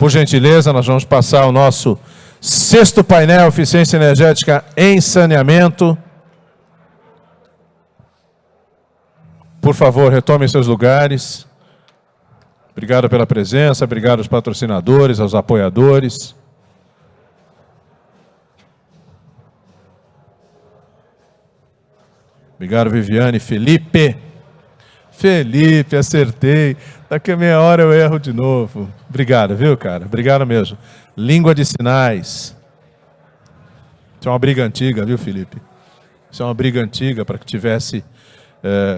Por gentileza, nós vamos passar o nosso 6º painel, eficiência energética em saneamento. Por favor, retomem seus lugares. Obrigado pela presença, obrigado aos patrocinadores, aos apoiadores. Obrigado, Viviane. Felipe, acertei. Daqui a meia hora eu erro de novo. Obrigado, viu, cara? Obrigado mesmo. Língua de sinais. Isso é uma briga antiga, viu, Felipe? Isso é uma briga antiga para que tivesse...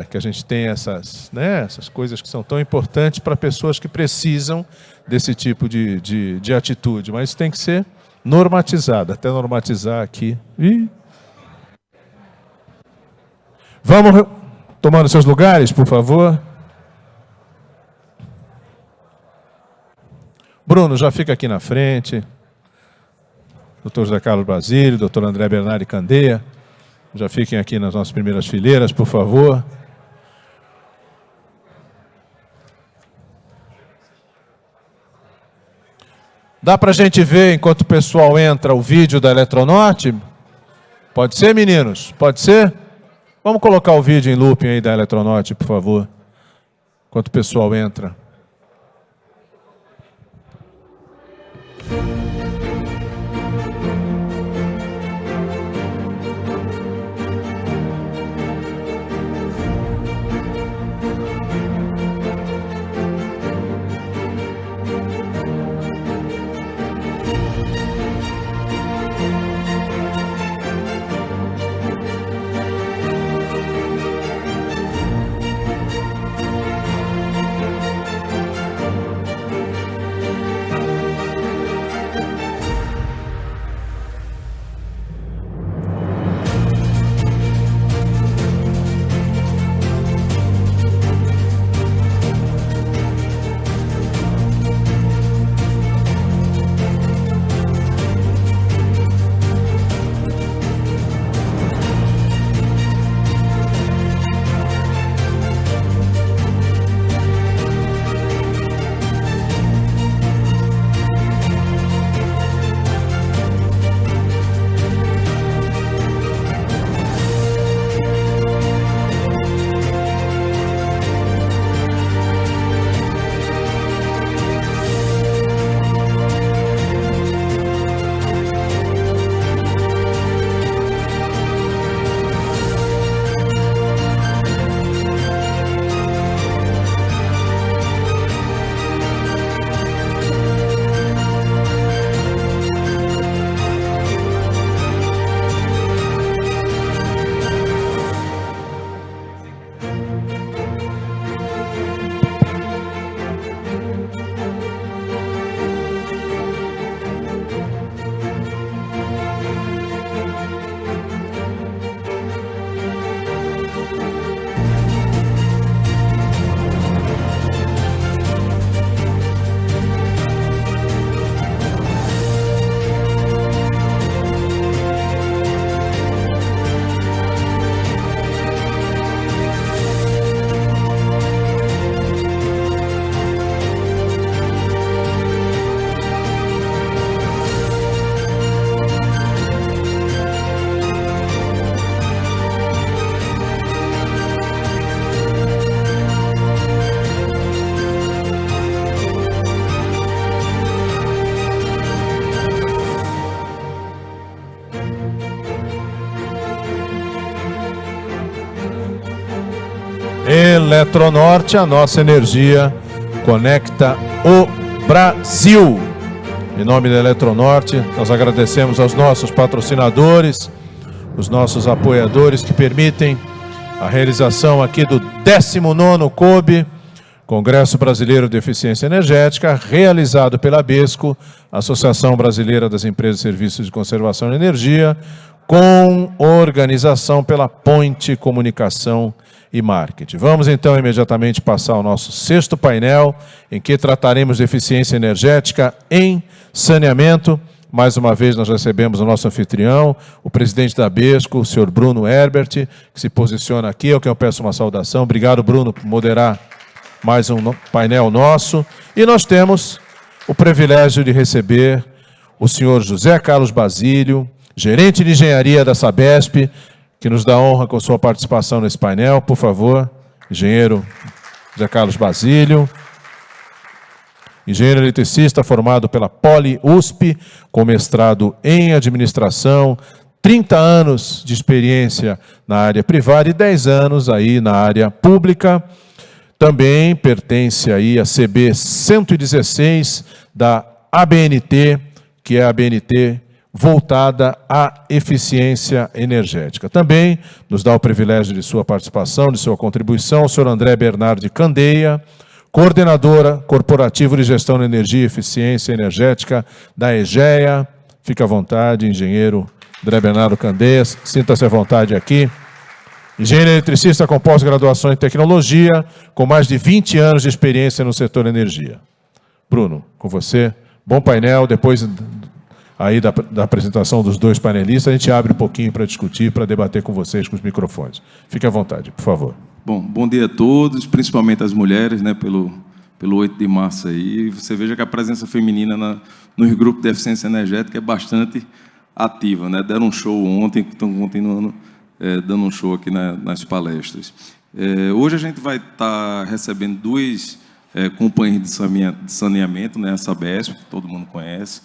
que a gente tenha essas coisas que são tão importantes para pessoas que precisam desse tipo de atitude. Mas isso tem que ser normatizado, até normatizar aqui. Vamos tomando seus lugares, por favor. Bruno, já fica aqui na frente. Dr. José Carlos Basílio, Dr. André Bernardi Candeia. Já fiquem aqui nas nossas primeiras fileiras, por favor. Dá para a gente ver, enquanto o pessoal entra, o vídeo da Eletronorte? Pode ser, meninos? Pode ser? Vamos colocar o vídeo em looping aí da Eletronorte, por favor. Enquanto o pessoal entra. Eletronorte, a nossa energia conecta o Brasil. Em nome da Eletronorte, nós agradecemos aos nossos patrocinadores, os nossos apoiadores que permitem a realização aqui do 19º COBE, Congresso Brasileiro de Eficiência Energética, realizado pela ABESCO, Associação Brasileira das Empresas e Serviços de Conservação de Energia, com organização pela Ponte Comunicação e Marketing. Vamos então imediatamente passar ao nosso 6º painel, em que trataremos de eficiência energética em saneamento. Mais uma vez nós recebemos o nosso anfitrião, o presidente da ABESCO, o senhor Bruno Herbert, que se posiciona aqui, ao quem eu peço uma saudação. Obrigado, Bruno, por moderar mais um painel nosso. E nós temos o privilégio de receber o senhor José Carlos Basílio, gerente de engenharia da Sabesp, que nos dá a honra com sua participação nesse painel. Por favor, engenheiro José Carlos Basílio. Engenheiro eletricista formado pela Poli-USP, com mestrado em administração, 30 anos de experiência na área privada e 10 anos aí na área pública. Também pertence aí a CB 116 da ABNT, que é a ABNT voltada à eficiência energética. Também nos dá o privilégio de sua participação, de sua contribuição, o senhor André Bernardi Candeia, coordenadora corporativa de gestão de energia e eficiência energética da EGEA. Fique à vontade, engenheiro André Bernardo Candeia, sinta-se à vontade aqui. Engenheiro eletricista com pós-graduação em tecnologia, com mais de 20 anos de experiência no setor energia. Bruno, com você. Bom painel, depois aí da apresentação dos dois panelistas, a gente abre um pouquinho para discutir, para debater com vocês com os microfones. Fique à vontade, por favor. Bom dia a todos, principalmente as mulheres, né, pelo 8 de março aí. Você veja que a presença feminina nos grupos de eficiência energética é bastante ativa, né? Deram um show ontem, estão continuando dando um show aqui nas palestras. Hoje a gente vai estar recebendo duas companhias de saneamento, né, a Sabesp, que todo mundo conhece,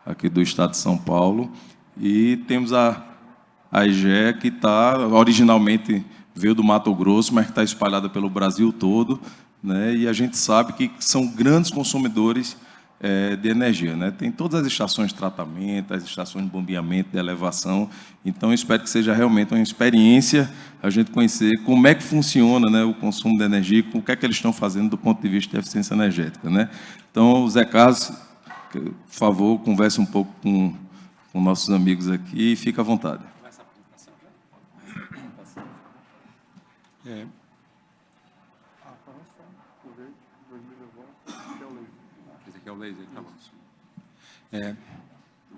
aqui do estado de São Paulo, e temos a EGEA, que originalmente veio do Mato Grosso, mas que está espalhada pelo Brasil todo, né? E a gente sabe que são grandes consumidores de energia, né? Tem todas as estações de tratamento, as estações de bombeamento, de elevação. Então, eu espero que seja realmente uma experiência a gente conhecer como é que funciona, né, o consumo de energia, o que é que eles estão fazendo do ponto de vista de eficiência energética, né? Então, Zé Carlos, por favor, converse um pouco com nossos amigos aqui e fique à vontade.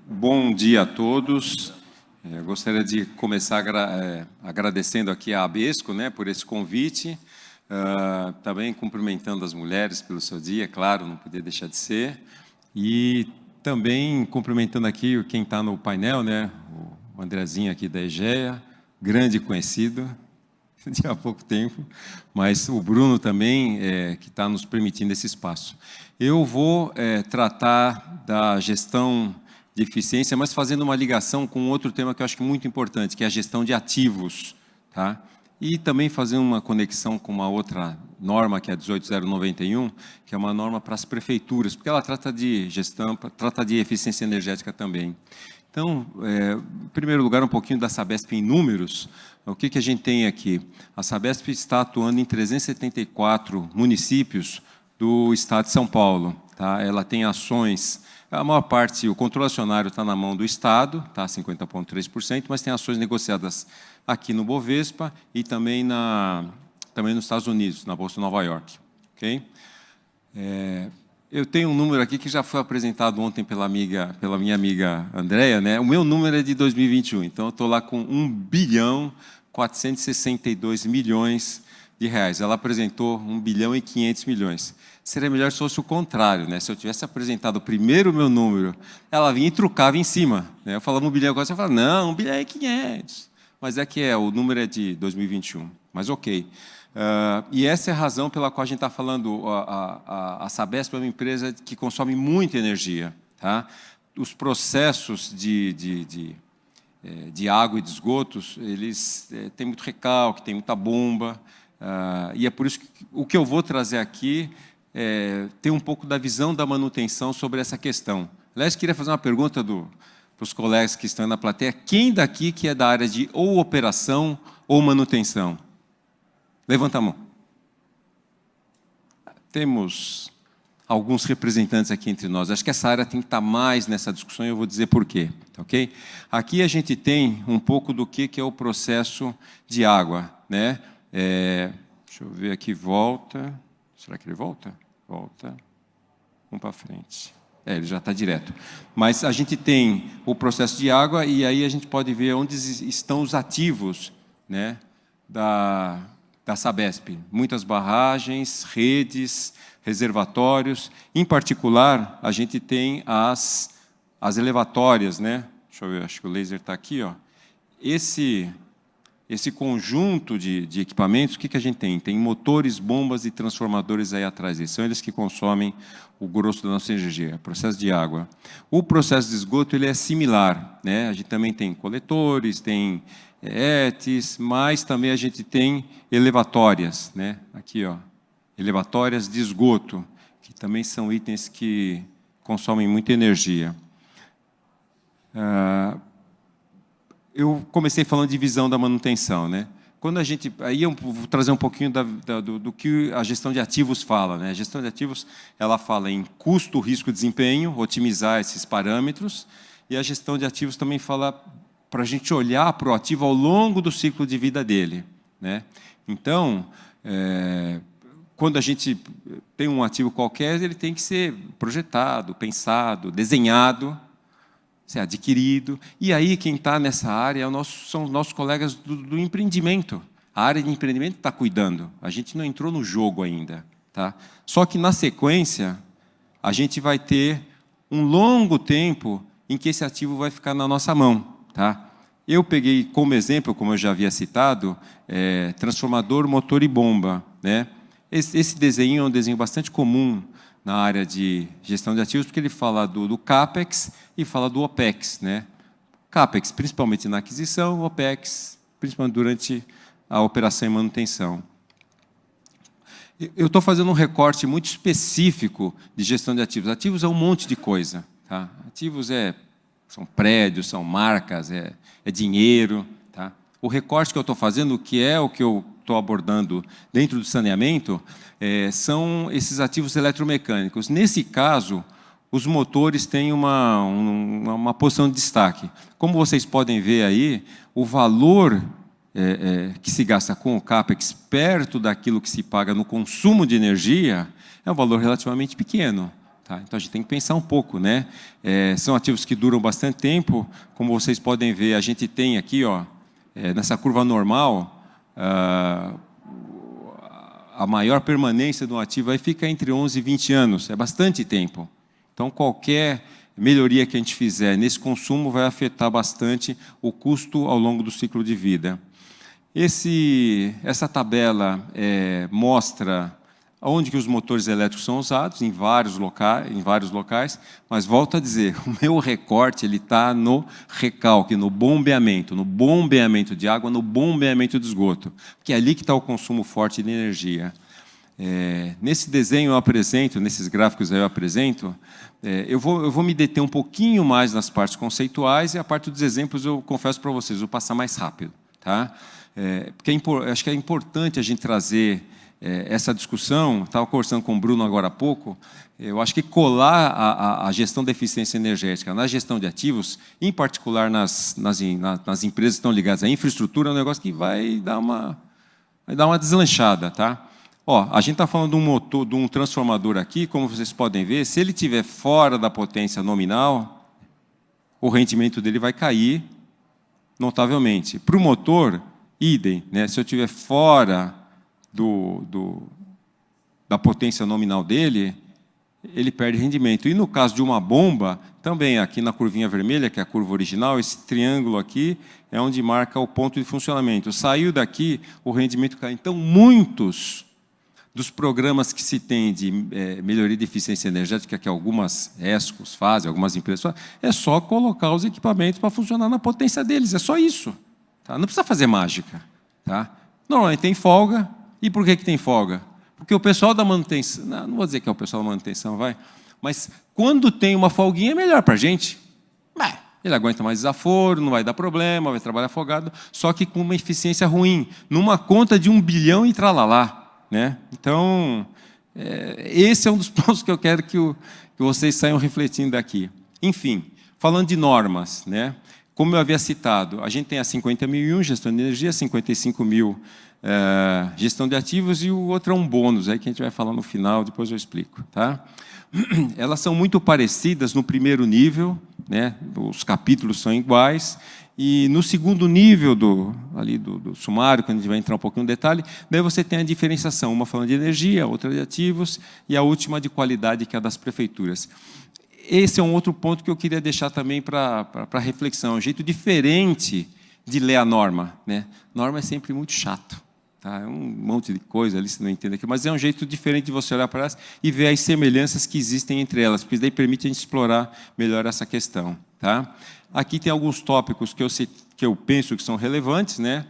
Bom dia a todos. Gostaria de começar agradecendo aqui a ABESCO, né, por esse convite, também cumprimentando as mulheres pelo seu dia, claro, não podia deixar de ser, e também cumprimentando aqui quem está no painel, né, o Andrezinho aqui da EGEA, grande conhecido de há pouco tempo, mas o Bruno também, que está nos permitindo esse espaço. Eu vou tratar da gestão de eficiência, mas fazendo uma ligação com outro tema que eu acho que é muito importante, que é a gestão de ativos, tá? E também fazer uma conexão com uma outra norma, que é a 18091, que é uma norma para as prefeituras, porque ela trata de gestão, trata de eficiência energética também. Então, em primeiro lugar, um pouquinho da Sabesp em números. O que a gente tem aqui? A Sabesp está atuando em 374 municípios do estado de São Paulo, tá? Ela tem ações, a maior parte, o controle acionário está na mão do Estado, tá? 50,3%, mas tem ações negociadas aqui no Bovespa e também nos Estados Unidos, na Bolsa de Nova York. Okay? Eu tenho um número aqui que já foi apresentado ontem pela minha amiga Andréia, né? O meu número é de 2021, então eu estou lá com 1.462 bilhões de reais. Ela apresentou 1.500 bilhões. Seria melhor se fosse o contrário, né? Se eu tivesse apresentado primeiro o meu número, ela vinha e trucava em cima, né? Eu falava 1 bilhão, agora você fala, não, 1.500 bilhões. Mas o número é de 2021, mas ok. E essa é a razão pela qual a gente está falando, a Sabesp é uma empresa que consome muita energia, tá? Os processos de água e de esgotos, eles têm muito recalque, tem muita bomba, e é por isso que o que eu vou trazer aqui tem um pouco da visão da manutenção sobre essa questão. Aliás, queria fazer uma pergunta para os colegas que estão na plateia. Quem daqui que é da área de ou operação ou manutenção? Levanta a mão. Temos alguns representantes aqui entre nós. Acho que essa área tem que estar mais nessa discussão e eu vou dizer por quê. Okay? Aqui a gente tem um pouco do que é o processo de água, né? Deixa eu ver aqui, volta. Será que ele volta? Volta. Vamos para frente. Ele já está direto. Mas a gente tem o processo de água e aí a gente pode ver onde estão os ativos, né, da Sabesp. Muitas barragens, redes, reservatórios. Em particular, a gente tem as elevatórias, né? Deixa eu ver, acho que o laser está aqui, ó. Esse conjunto de equipamentos, o que a gente tem? Tem motores, bombas e transformadores aí atrás. São eles que consomem o grosso da nossa energia, processo de água. O processo de esgoto ele é similar, né? A gente também tem coletores, tem ETs, mas também a gente tem elevatórias, né? Aqui, ó, elevatórias de esgoto, que também são itens que consomem muita energia. Eu comecei falando de visão da manutenção, né? Quando a gente, aí eu vou trazer um pouquinho do que a gestão de ativos fala, né? A gestão de ativos, ela fala em custo, risco, desempenho, otimizar esses parâmetros, e a gestão de ativos também fala para a gente olhar para o ativo ao longo do ciclo de vida dele, né? Então, quando a gente tem um ativo qualquer, ele tem que ser projetado, pensado, desenhado, ser adquirido. E aí, quem está nessa área são os nossos colegas do empreendimento. A área de empreendimento está cuidando. A gente não entrou no jogo ainda. Tá? Só que, na sequência, a gente vai ter um longo tempo em que esse ativo vai ficar na nossa mão. Tá? Eu peguei como exemplo, como eu já havia citado, transformador, motor e bomba. Né? Esse desenho é um desenho bastante comum na área de gestão de ativos, porque ele fala do CAPEX e fala do OPEX. Né? CAPEX, principalmente na aquisição, OPEX, principalmente durante a operação e manutenção. Eu estou fazendo um recorte muito específico de gestão de ativos. Ativos é um monte de coisa. Tá? Ativos são prédios, são marcas, é dinheiro. Tá? O recorte que eu estou fazendo, que é o que eu estou abordando dentro do saneamento, são esses ativos eletromecânicos. Nesse caso, os motores têm uma posição de destaque. Como vocês podem ver aí, o valor que se gasta com o CAPEX perto daquilo que se paga no consumo de energia é um valor relativamente pequeno. Tá? Então, a gente tem que pensar um pouco. Né? São ativos que duram bastante tempo. Como vocês podem ver, a gente tem aqui, ó, nessa curva normal, a maior permanência do ativo aí fica entre 11 e 20 anos. É bastante tempo. Então, qualquer melhoria que a gente fizer nesse consumo vai afetar bastante o custo ao longo do ciclo de vida. Essa tabela mostra onde que os motores elétricos são usados, em vários locais, mas volto a dizer, o meu recorte está no recalque, no bombeamento de água, no bombeamento de esgoto, porque é ali que está o consumo forte de energia. Nesse desenho eu apresento, nesses gráficos eu apresento, eu vou me deter um pouquinho mais nas partes conceituais, e a parte dos exemplos eu confesso para vocês, vou passar mais rápido. Tá? Porque acho que é importante a gente trazer essa discussão. Estava conversando com o Bruno agora há pouco. Eu acho que colar a gestão da eficiência energética na gestão de ativos, em particular nas empresas que estão ligadas à infraestrutura, é um negócio que vai dar uma deslanchada. Tá? Ó, a gente está falando de um transformador aqui, como vocês podem ver, se ele estiver fora da potência nominal, o rendimento dele vai cair notavelmente. Para o motor, idem, né? Se eu estiver fora da potência nominal dele, ele perde rendimento. E no caso de uma bomba, também aqui na curvinha vermelha, que é a curva original, esse triângulo aqui é onde marca o ponto de funcionamento. Saiu daqui, o rendimento cai. Então, muitos dos programas que se tem de melhoria de eficiência energética, que algumas ESCOs fazem, algumas empresas fazem, é só colocar os equipamentos para funcionar na potência deles, é só isso. Tá? Não precisa fazer mágica. Tá? Normalmente tem folga. E por que tem folga? Porque o pessoal da manutenção, não vou dizer que é o pessoal da manutenção, mas quando tem uma folguinha é melhor para a gente. Ele aguenta mais desaforo, não vai dar problema, vai trabalhar folgado, só que com uma eficiência ruim, numa conta de 1 bilhão e tralalá. Né? Então, esse é um dos pontos que eu quero que vocês saiam refletindo daqui. Enfim, falando de normas, né? Como eu havia citado, a gente tem a 50.001, gestão de energia, 55.000, gestão de ativos, e o outro é um bônus, aí que a gente vai falar no final, depois eu explico. Tá? Elas são muito parecidas no primeiro nível, né? Os capítulos são iguais, E no segundo nível do sumário, quando a gente vai entrar um pouquinho no detalhe, daí você tem a diferenciação, uma falando de energia, outra de ativos, e a última de qualidade, que é a das prefeituras. Esse é um outro ponto que eu queria deixar também para reflexão, um jeito diferente de ler a norma, né? Norma é sempre muito chato, tá? É um monte de coisa ali, você não entende aqui, mas é um jeito diferente de você olhar para elas e ver as semelhanças que existem entre elas, porque daí permite a gente explorar melhor essa questão, tá? Aqui tem alguns tópicos que eu penso que são relevantes, né?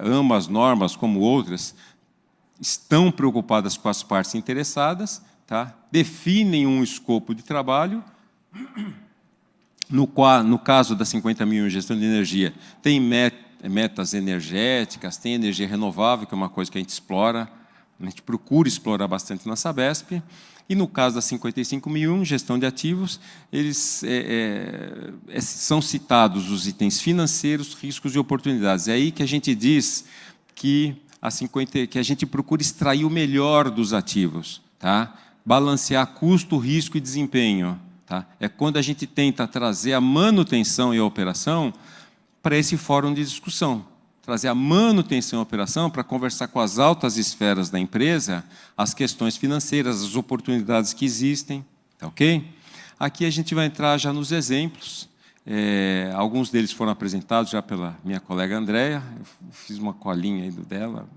Ambas normas, como outras, estão preocupadas com as partes interessadas, tá? Definem um escopo de trabalho. No caso da 50.000 em gestão de energia, tem metas energéticas, tem energia renovável, que é uma coisa que a gente explora, a gente procura explorar bastante na Sabesp. E no caso da 55.001, gestão de ativos, eles são citados os itens financeiros, riscos e oportunidades. É aí que a gente diz que a gente procura extrair o melhor dos ativos, tá? Balancear custo, risco e desempenho. Tá? É quando a gente tenta trazer a manutenção e a operação para esse fórum de discussão. Trazer a manutenção e a operação para conversar com as altas esferas da empresa, as questões financeiras, as oportunidades que existem. Tá, ok? Aqui a gente vai entrar já nos exemplos. Alguns deles foram apresentados já pela minha colega Andréia. Eu fiz uma colinha aí dela.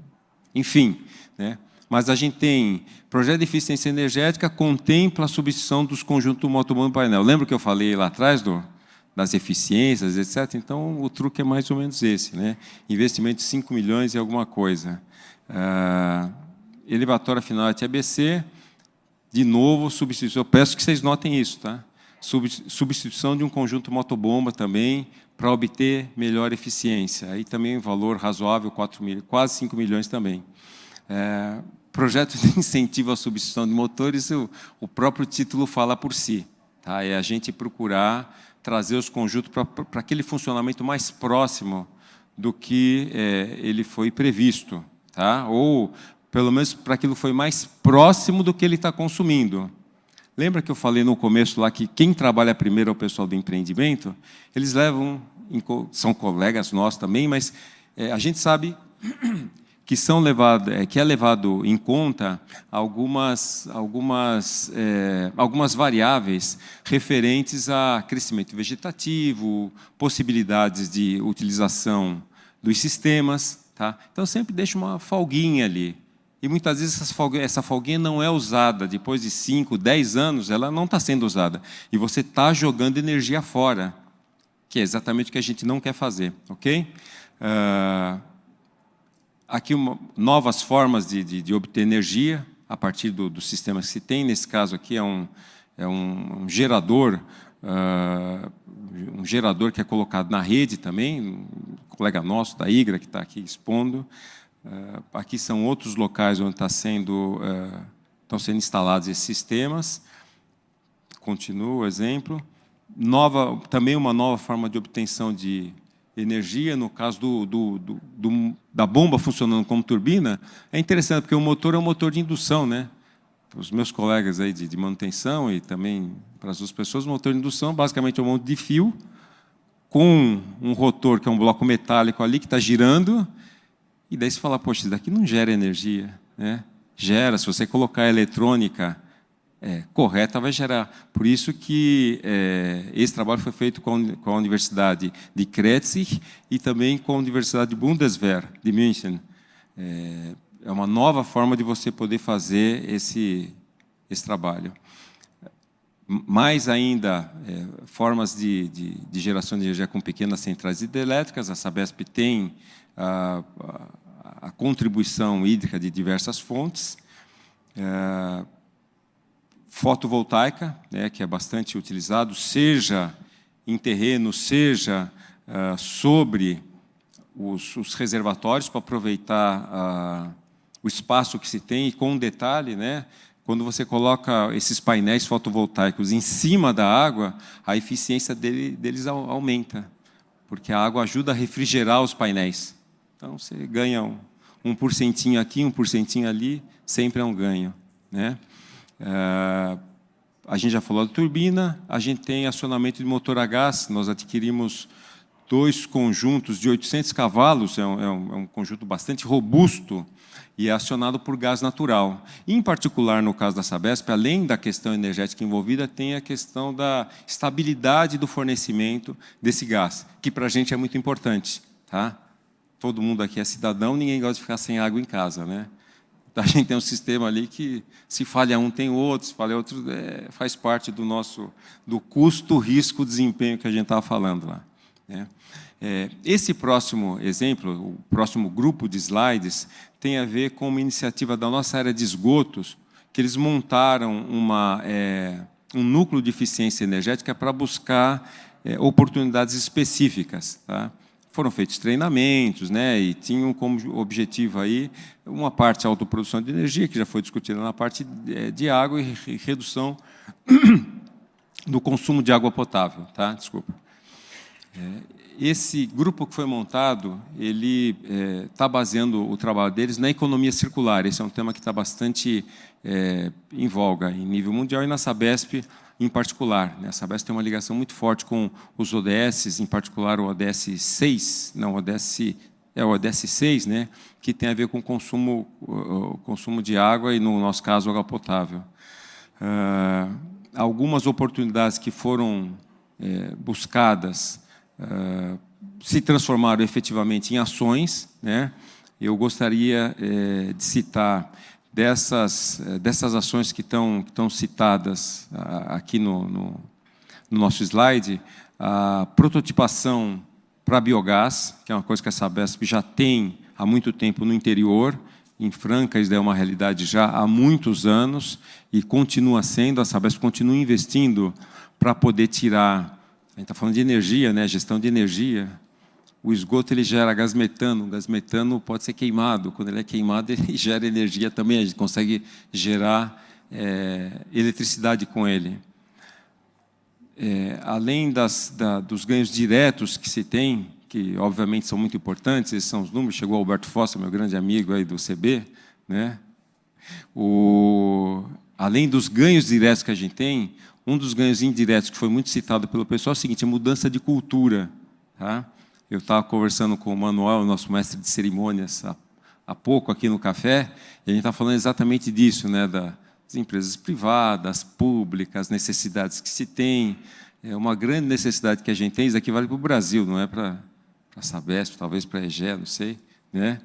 Enfim, né? Mas a gente tem projeto de eficiência energética, contempla a substituição dos conjuntos motobomba e painel. Lembra que eu falei lá atrás das eficiências, etc.? Então, o truque é mais ou menos esse, né? Investimento de 5 milhões e alguma coisa. Elevatória final ABC, de novo, substituição. Eu peço que vocês notem isso, tá? Substituição de um conjunto motobomba também, para obter melhor eficiência. Aí também um valor razoável, quase 5 milhões também. Projeto de incentivo à substituição de motores, o próprio título fala por si. Tá? É a gente procurar trazer os conjuntos para aquele funcionamento mais próximo do que ele foi previsto. Tá? Ou, pelo menos, para aquilo que foi mais próximo do que ele está consumindo. Lembra que eu falei no começo lá que quem trabalha primeiro é o pessoal do empreendimento? Eles são colegas nossos também, mas a gente sabe que é levado em conta algumas variáveis referentes a crescimento vegetativo, possibilidades de utilização dos sistemas. Tá? Então, sempre deixa uma folguinha ali. E, muitas vezes, essa folguinha não é usada. Depois de 5, 10 anos, ela não está sendo usada. E você está jogando energia fora, que é exatamente o que a gente não quer fazer. Ok? Aqui, novas formas de obter energia a partir dos sistemas que se tem. Nesse caso aqui é um gerador, que é colocado na rede também, um colega nosso da IGRA que está aqui expondo. Aqui são outros locais onde estão sendo instalados esses sistemas. Continua o exemplo. Também uma nova forma de obtenção de energia, no caso da bomba funcionando como turbina, é interessante, porque o motor é um motor de indução, né? Os meus colegas aí de manutenção e também para as duas pessoas, o motor de indução basicamente é um monte de fio com um rotor, que é um bloco metálico ali, que está girando, e daí você fala, poxa, isso daqui não gera energia, né? Gera, se você colocar a eletrônica correta, vai gerar. Por isso que esse trabalho foi feito com a Universidade de Kretzig e também com a Universidade de Bundeswehr, de München. É uma nova forma de você poder fazer esse trabalho. Mais ainda, formas de geração de energia com pequenas centrais hidrelétricas. A Sabesp tem a contribuição hídrica de diversas fontes. Fotovoltaica, né, que é bastante utilizado, seja em terreno, seja sobre os reservatórios, para aproveitar o espaço que se tem. E com um detalhe, né, quando você coloca esses painéis fotovoltaicos em cima da água, a eficiência deles aumenta, porque a água ajuda a refrigerar os painéis. Então, você ganha 1% aqui, 1% ali, sempre é um ganho, né? A gente já falou da turbina, a gente tem acionamento de motor a gás, nós adquirimos 2 conjuntos de 800 cavalos, é um conjunto bastante robusto, e é acionado por gás natural. Em particular, no caso da Sabesp, além da questão energética envolvida, tem a questão da estabilidade do fornecimento desse gás, que para a gente é muito importante. Tá? Todo mundo aqui é cidadão, ninguém gosta de ficar sem água em casa, né? A gente tem um sistema ali que, se falha um, tem outro, se falha outro, faz parte do custo, risco, desempenho que a gente estava falando lá. Né? Esse próximo exemplo, o próximo grupo de slides, tem a ver com uma iniciativa da nossa área de esgotos, que eles montaram um núcleo de eficiência energética para buscar oportunidades específicas. Tá? Foram feitos treinamentos, né, e tinham como objetivo aí uma parte autoprodução de energia, que já foi discutida na parte de água, e redução do consumo de água potável. Tá? Desculpa. Esse grupo que foi montado, ele está baseando o trabalho deles na economia circular. Esse é um tema que está bastante em voga em nível mundial e na Sabesp em particular. Né? A Sabesp tem uma ligação muito forte com os ODS, em particular o ODS 6, não, o ODS 6, né? Que tem a ver com o consumo de água e, no nosso caso, água potável. Algumas oportunidades que foram buscadas se transformaram efetivamente em ações, né? Eu gostaria de citar dessas ações que estão citadas aqui no nosso slide, a prototipação para biogás, que é uma coisa que a Sabesp já tem há muito tempo no interior. Em Franca, isso é uma realidade já há muitos anos e continua sendo. A Sabesp continua investindo para poder tirar. A gente está falando de energia, né? Gestão de energia. O esgoto ele gera gás metano. O gás metano pode ser queimado. Quando ele é queimado, ele gera energia também. A gente consegue gerar eletricidade com ele. Além dos ganhos diretos que se tem, que obviamente são muito importantes, esses são os números. Chegou o Alberto Fossa, meu grande amigo aí do CB, né? Além dos ganhos diretos que a gente tem, um dos ganhos indiretos que foi muito citado pelo pessoal é o seguinte: a mudança de cultura. Tá? Eu estava conversando com o Manuel, nosso mestre de cerimônias, há pouco aqui no café, e a gente está falando exatamente disso, né? Das empresas privadas, públicas, necessidades que se tem. É uma grande necessidade que a gente tem, isso aqui vale para o Brasil, não é para a Sabesp, talvez para a EGE, não sei. Né?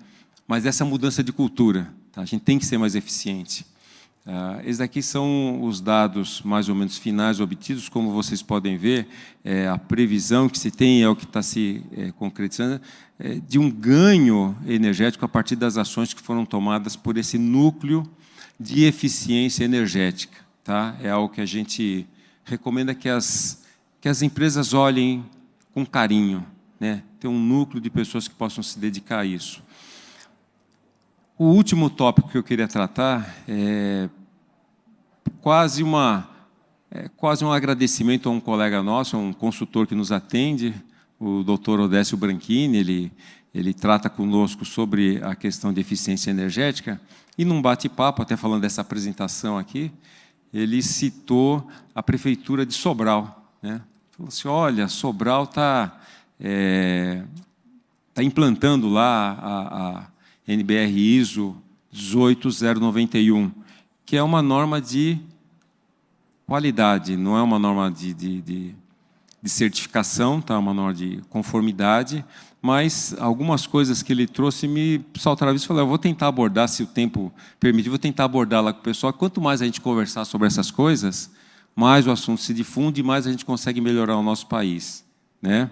Mas essa mudança de cultura, tá? A gente tem que ser mais eficiente. Esses aqui são os dados mais ou menos finais obtidos. Como vocês podem ver, a previsão que se tem é o que está se concretizando, de um ganho energético a partir das ações que foram tomadas por esse núcleo de eficiência energética. Tá? É algo que a gente recomenda que as empresas olhem com carinho, né? Ter um núcleo de pessoas que possam se dedicar a isso. O último tópico que eu queria tratar é quase um agradecimento a um colega nosso, a um consultor que nos atende, o Dr. Odécio Branchini. Ele trata conosco sobre a questão de eficiência energética, e num bate-papo, até falando dessa apresentação aqui, ele citou a Prefeitura de Sobral. Né? Falou assim: olha, Sobral está implantando lá a NBR ISO 18091, que é uma norma de qualidade, não é uma norma de certificação, tá? Uma norma de conformidade, mas algumas coisas que ele trouxe me saltaram a vista e falei: eu vou tentar abordar, se o tempo permitir, vou tentar abordar lá com o pessoal. Quanto mais a gente conversar sobre essas coisas, mais o assunto se difunde e mais a gente consegue melhorar o nosso país. Né?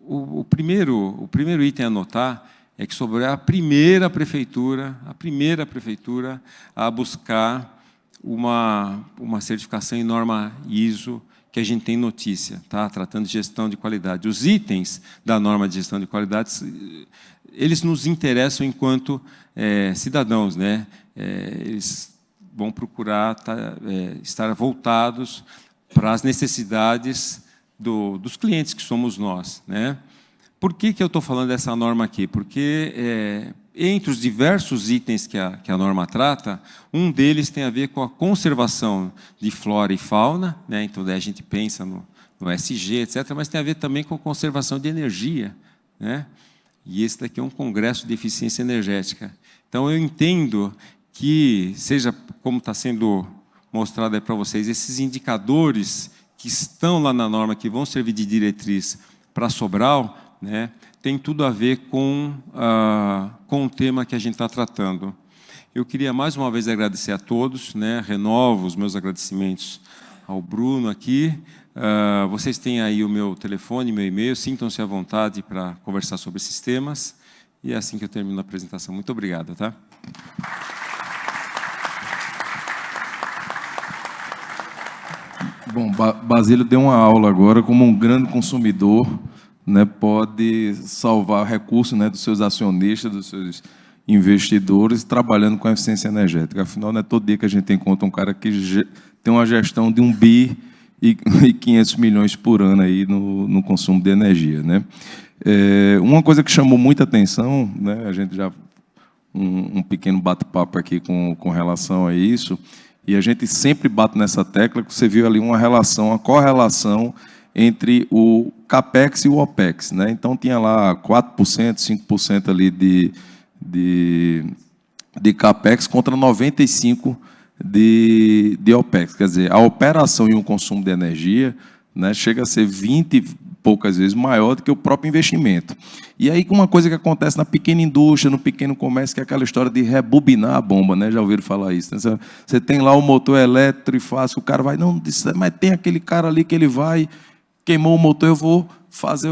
O primeiro item a anotar é que sobre a primeira prefeitura a buscar uma certificação em norma ISO que a gente tem notícia, tá? Tratando de gestão de qualidade. Os itens da norma de gestão de qualidade, eles nos interessam enquanto cidadãos, né? Eles vão procurar estar voltados para as necessidades dos clientes que somos nós. Né? Por que eu estou falando dessa norma aqui? Porque, entre os diversos itens que a norma trata, um deles tem a ver com a conservação de flora e fauna. Né? Então, daí a gente pensa no ESG, etc., mas tem a ver também com conservação de energia, né? E esse daqui é um congresso de eficiência energética. Então, eu entendo que, seja como está sendo mostrado aí para vocês, esses indicadores que estão lá na norma, que vão servir de diretriz para Sobral, né, tem tudo a ver com o tema que a gente está tratando. Eu queria mais uma vez agradecer a todos, né, renovo os meus agradecimentos ao Bruno aqui. Vocês têm aí o meu telefone, meu e-mail, sintam-se à vontade para conversar sobre esses temas. E é assim que eu termino a apresentação. Muito obrigado. Tá? Bom, Basílio deu uma aula agora como um grande consumidor, né, pode salvar recursos, né, dos seus acionistas, dos seus investidores, trabalhando com a eficiência energética. Afinal, não é todo dia que a gente encontra um cara que tem uma gestão de 1 bi e 500 milhões por ano aí no consumo de energia, né? Uma coisa que chamou muita atenção, né, a gente já um pequeno bate-papo aqui com relação a isso, e a gente sempre bate nessa tecla, que você viu ali uma correlação entre o CAPEX e o OPEX, né? Então, tinha lá 4%, 5% ali de CAPEX contra 95% de OPEX. Quer dizer, a operação e o consumo de energia, né, chega a ser 20 e poucas vezes maior do que o próprio investimento. E aí, uma coisa que acontece na pequena indústria, no pequeno comércio, que é aquela história de rebobinar a bomba, né? Já ouviram falar isso, né? Você tem lá o motor elétrico e fácil, o cara vai, não, mas tem aquele cara ali que ele vai, queimou o motor, eu vou fazer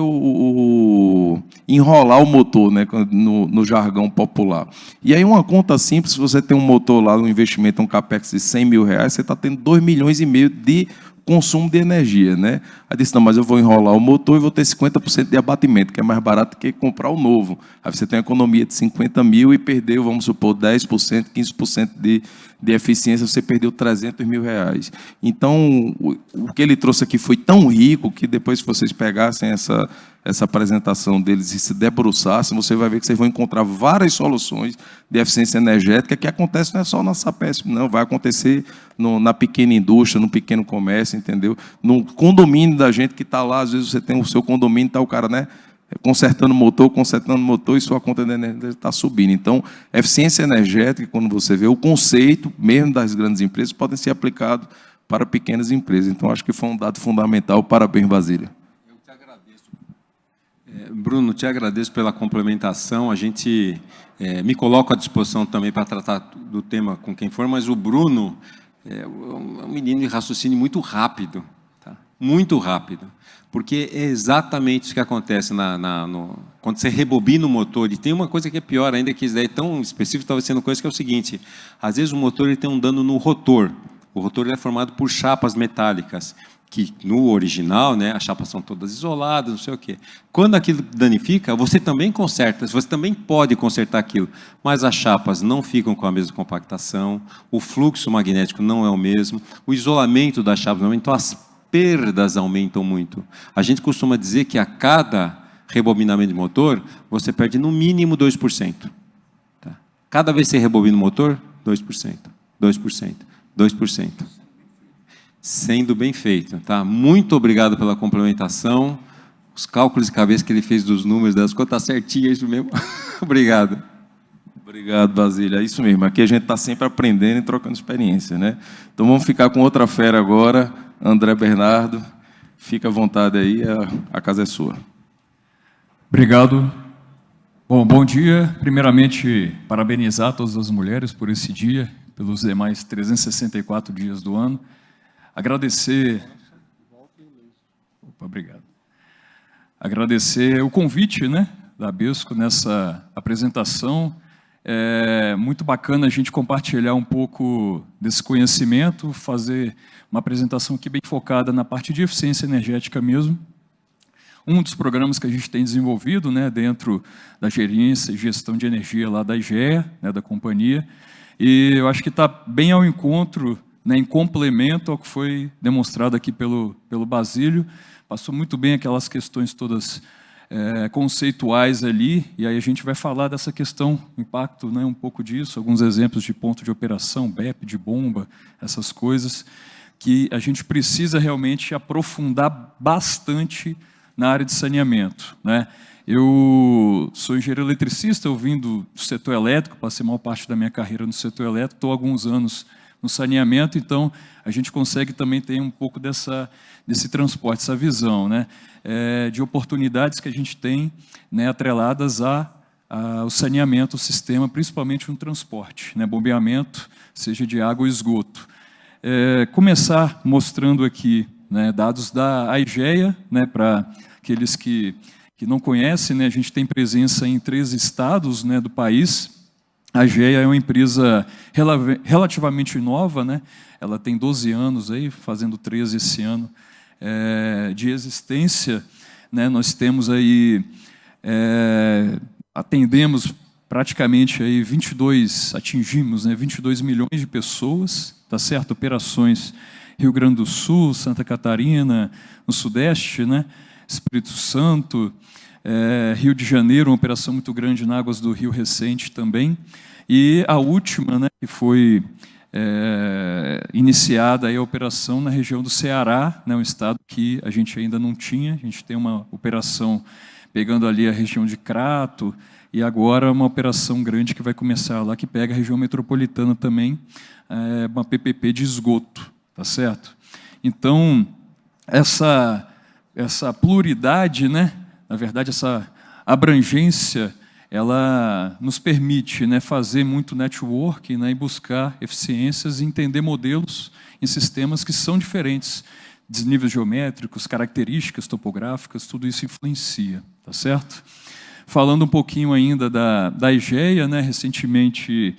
enrolar o motor, né, no jargão popular. E aí, uma conta simples, se você tem um motor lá, um investimento, um CAPEX de 100 mil reais, você está tendo 2,5 milhões de consumo de energia, né? Aí disse, não, mas eu vou enrolar o motor e vou ter 50% de abatimento, que é mais barato que comprar o novo. Aí você tem uma economia de 50 mil e perdeu, vamos supor, 10%, 15% de eficiência, você perdeu 300 mil reais. Então, o que ele trouxe aqui foi tão rico que depois, se vocês pegassem essa apresentação deles e se debruçassem, você vai ver que vocês vão encontrar várias soluções de eficiência energética que acontecem não é só na Sapesp, não, vai acontecer na pequena indústria, no pequeno comércio, entendeu? No condomínio da gente que está lá, às vezes você tem o seu condomínio, está o cara, né, consertando motor, e sua conta de energia está subindo. Então, eficiência energética, quando você vê o conceito, mesmo das grandes empresas, podem ser aplicados para pequenas empresas. Então, acho que foi um dado fundamental. Parabéns, Basílio. Eu te agradeço. Bruno, te agradeço pela complementação. A gente me coloco à disposição também para tratar do tema com quem for, mas o Bruno é um menino de raciocínio muito rápido, tá? Muito rápido. Porque é exatamente isso que acontece quando você rebobina o motor. E tem uma coisa que é pior ainda, que isso daí é tão específico, talvez sendo coisa, que é o seguinte: às vezes o motor ele tem um dano no rotor. O rotor ele é formado por chapas metálicas, que no original, né, as chapas são todas isoladas, não sei o quê. Quando aquilo danifica, você também conserta, você também pode consertar aquilo, mas as chapas não ficam com a mesma compactação, o fluxo magnético não é o mesmo, o isolamento das chapas não é o mesmo, então as perdas aumentam muito. A gente costuma dizer que a cada rebobinamento de motor, você perde no mínimo 2%. Tá? Cada vez que você rebobina o motor, 2%, 2%, 2%. Sendo bem feito. Tá? Muito obrigado pela complementação. Os cálculos de cabeça que ele fez dos números das contas, está certinho, é isso mesmo? Obrigado. Obrigado, Basílio. É isso mesmo. Aqui a gente está sempre aprendendo e trocando experiência, né? Então vamos ficar com outra fera agora. André Bernardo, fica à vontade aí, a casa é sua. Obrigado. Bom dia. Primeiramente, parabenizar todas as mulheres por esse dia, pelos demais 364 dias do ano. Agradecer... Obrigado. Agradecer o convite, né, da ABESCO nessa apresentação. É muito bacana a gente compartilhar um pouco desse conhecimento, fazer uma apresentação aqui bem focada na parte de eficiência energética mesmo. Um dos programas que a gente tem desenvolvido, né, dentro da gerência e gestão de energia lá da IGEA, né, da companhia, e eu acho que está bem ao encontro, né, em complemento ao que foi demonstrado aqui pelo Basílio. Passou muito bem aquelas questões todas conceituais ali, e aí a gente vai falar dessa questão, impacto, né, um pouco disso, alguns exemplos de ponto de operação, BEP, de bomba, essas coisas. que a gente precisa realmente aprofundar bastante na área de saneamento, né? Eu sou engenheiro eletricista, eu vim do setor elétrico, passei a maior parte da minha carreira no setor elétrico, estou há alguns anos no saneamento, então a gente consegue também ter um pouco desse transporte, essa visão, né, de oportunidades que a gente tem, né, atreladas ao saneamento, o sistema, principalmente no transporte, né, bombeamento, seja de água ou esgoto. Começar mostrando aqui, né, dados da AEGEA, né, para aqueles que não conhecem, né, a gente tem presença em 13 estados, né, do país. A AEGEA é uma empresa relativamente nova, né, ela tem 12 anos, aí, fazendo 13 esse ano, de existência. Né, nós temos aí, atendemos praticamente aí atingimos, né, 22 milhões de pessoas, tá certo? Operações Rio Grande do Sul, Santa Catarina, no Sudeste, né, Espírito Santo, Rio de Janeiro, uma operação muito grande na Águas do Rio recente também, e a última, né, que foi iniciada aí a operação na região do Ceará, né, um estado que a gente ainda não tinha, a gente tem uma operação pegando ali a região de Crato, e agora uma operação grande que vai começar lá, que pega a região metropolitana também, uma PPP de esgoto, tá certo? Então, essa pluralidade, né, na verdade, essa abrangência, ela nos permite, né, fazer muito networking, né, e buscar eficiências e entender modelos em sistemas que são diferentes, desníveis geométricos, características topográficas, tudo isso influencia, tá certo? Falando um pouquinho ainda da AEGEA, né, recentemente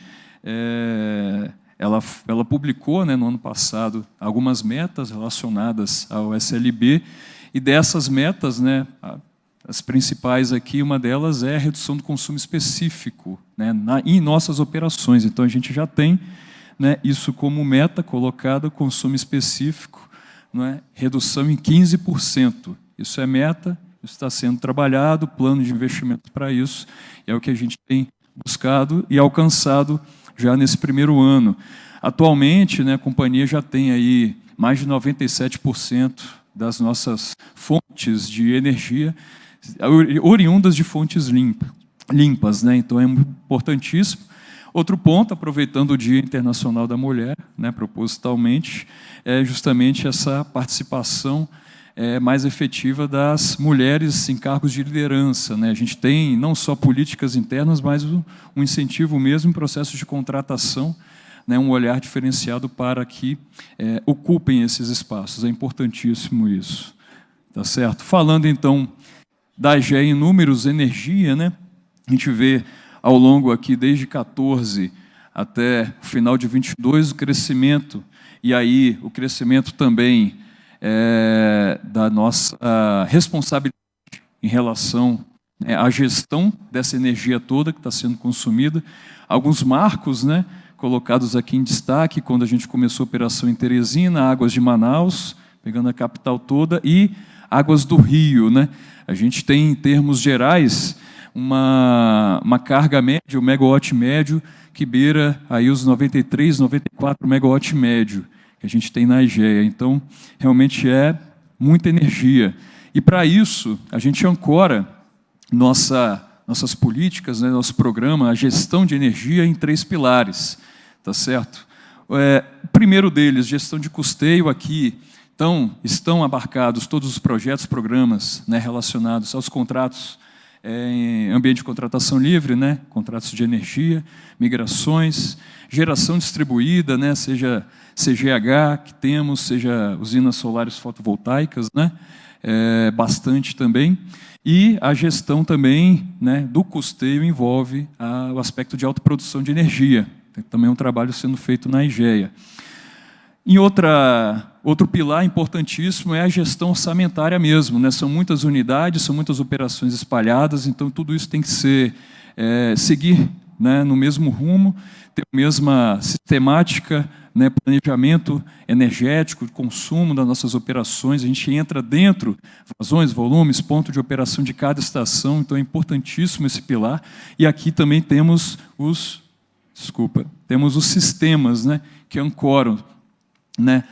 ela publicou, né, no ano passado, algumas metas relacionadas ao SLB, e dessas metas, né, as principais aqui, uma delas é a redução do consumo específico, né, em nossas operações. Então, a gente já tem, né, isso como meta colocada, consumo específico, né, redução em 15%. Isso é meta, isso está sendo trabalhado, plano de investimento para isso, é o que a gente tem buscado e alcançado já nesse primeiro ano. Atualmente, né, a companhia já tem aí mais de 97% das nossas fontes de energia oriundas de fontes limpas, né? Então é importantíssimo. Outro ponto, aproveitando o Dia Internacional da Mulher, né, propositalmente, é justamente essa participação mais efetiva das mulheres em cargos de liderança, né? A gente tem não só políticas internas, mas um incentivo mesmo em processos de contratação, né, um olhar diferenciado para que ocupem esses espaços. É importantíssimo isso. Tá certo? Falando, então, da AEGEA em números, energia, né, a gente vê ao longo aqui, desde 14 até o final de 22, o crescimento, e aí o crescimento também da nossa responsabilidade em relação à gestão dessa energia toda que está sendo consumida. Alguns marcos, né, colocados aqui em destaque, quando a gente começou a operação em Teresina, Águas de Manaus, pegando a capital toda, e Águas do Rio, né? A gente tem, em termos gerais, uma carga média, um megawatt médio, que beira aí os 93, 94 megawatt médio, que a gente tem na AEGEA. Então, realmente é muita energia. E, para isso, a gente ancora nossas políticas, né, nosso programa, a gestão de energia, em 3 pilares. Tá certo? O primeiro deles, gestão de custeio, aqui estão abarcados todos os projetos, programas, né, relacionados aos contratos em ambiente de contratação livre, né, contratos de energia, migrações, geração distribuída, né, seja CGH que temos, seja usinas solares fotovoltaicas, né, bastante também. E a gestão também, né, do custeio envolve o aspecto de autoprodução de energia. Tem também um trabalho sendo feito na AEGEA. Em outro pilar importantíssimo é a gestão orçamentária mesmo, né? São muitas unidades, são muitas operações espalhadas, então tudo isso tem que seguir, né, no mesmo rumo, ter a mesma sistemática, né, planejamento energético, consumo das nossas operações. A gente entra dentro, vazões, volumes, ponto de operação de cada estação, então é importantíssimo esse pilar. E aqui também temos os sistemas, né, que ancoram né,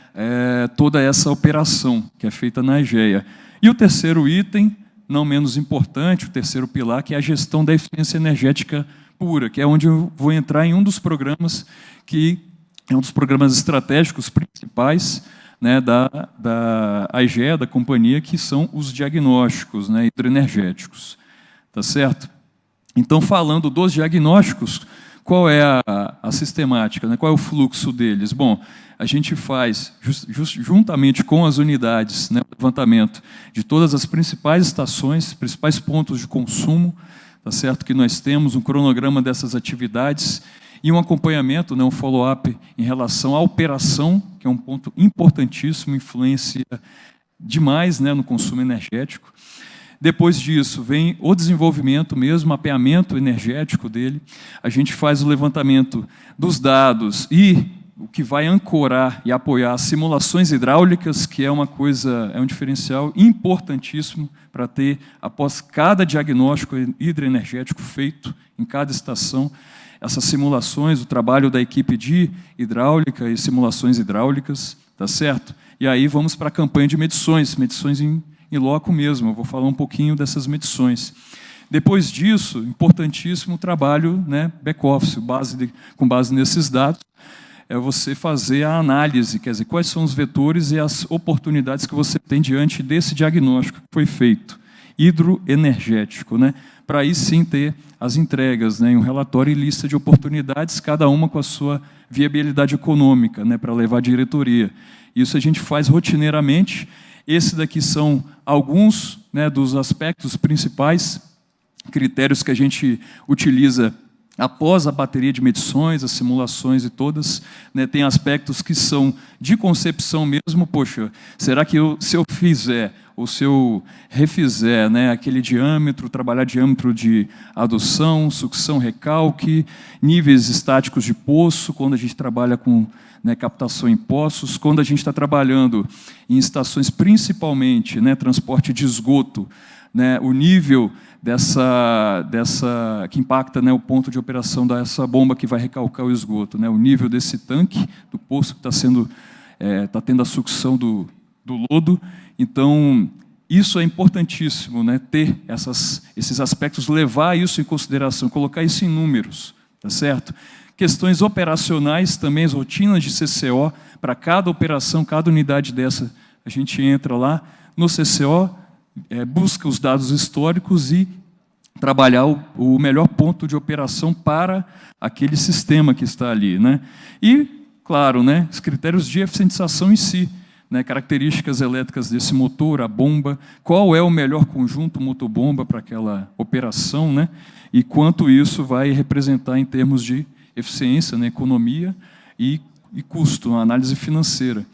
toda essa operação que é feita na EGEA. E o terceiro item, não menos importante, o terceiro pilar, que é a gestão da eficiência energética pura, que é onde eu vou entrar em um dos programas que é um dos programas estratégicos principais, né, da EGEA, da companhia, que são os diagnósticos, né, hidroenergéticos. Tá certo? Então, falando dos diagnósticos, qual é a sistemática, né? Qual é o fluxo deles? Bom, a gente faz, juntamente com as unidades, né, o levantamento de todas as principais estações, principais pontos de consumo, tá certo? Que nós temos um cronograma dessas atividades e um acompanhamento, né, um follow-up em relação à operação, que é um ponto importantíssimo, influencia demais, né, no consumo energético. Depois disso, vem o desenvolvimento mesmo, mapeamento energético dele. A gente faz o levantamento dos dados e o que vai ancorar e apoiar simulações hidráulicas, que é uma coisa, é um diferencial importantíssimo para ter, após cada diagnóstico hidroenergético feito em cada estação, essas simulações, o trabalho da equipe de hidráulica e simulações hidráulicas, tá certo? E aí vamos para a campanha de medições em loco mesmo, eu vou falar um pouquinho dessas medições. Depois disso, importantíssimo o trabalho, né, back-office, com base nesses dados, é você fazer a análise, quer dizer, quais são os vetores e as oportunidades que você tem diante desse diagnóstico que foi feito, hidroenergético, né, para aí sim ter as entregas, né, um relatório e lista de oportunidades, cada uma com a sua viabilidade econômica, né, para levar à diretoria. Isso a gente faz rotineiramente. Esses daqui são alguns, né, dos aspectos principais, critérios que a gente utiliza após a bateria de medições, as simulações e todas, né, tem aspectos que são de concepção mesmo. Poxa, será que se eu fizer, ou se eu refizer, né, aquele diâmetro, trabalhar diâmetro de adução, sucção, recalque, níveis estáticos de poço, quando a gente trabalha com, né, captação em poços, quando a gente está trabalhando em estações principalmente, né, transporte de esgoto, né, o nível dessa que impacta, né, o ponto de operação dessa bomba que vai recalcar o esgoto, né, o nível desse tanque do poço que está tendo a sucção do lodo. Então, isso é importantíssimo, né, ter esses aspectos, levar isso em consideração, colocar isso em números, tá certo? Questões operacionais também, as rotinas de CCO, para cada operação, cada unidade dessa, a gente entra lá no CCO, busca os dados históricos e trabalhar o melhor ponto de operação para aquele sistema que está ali, né? E, claro, né, os critérios de eficientização em si, né, características elétricas desse motor, a bomba, qual é o melhor conjunto motor-bomba para aquela operação, né, e quanto isso vai representar em termos de eficiência, né, economia e custo, uma análise financeira.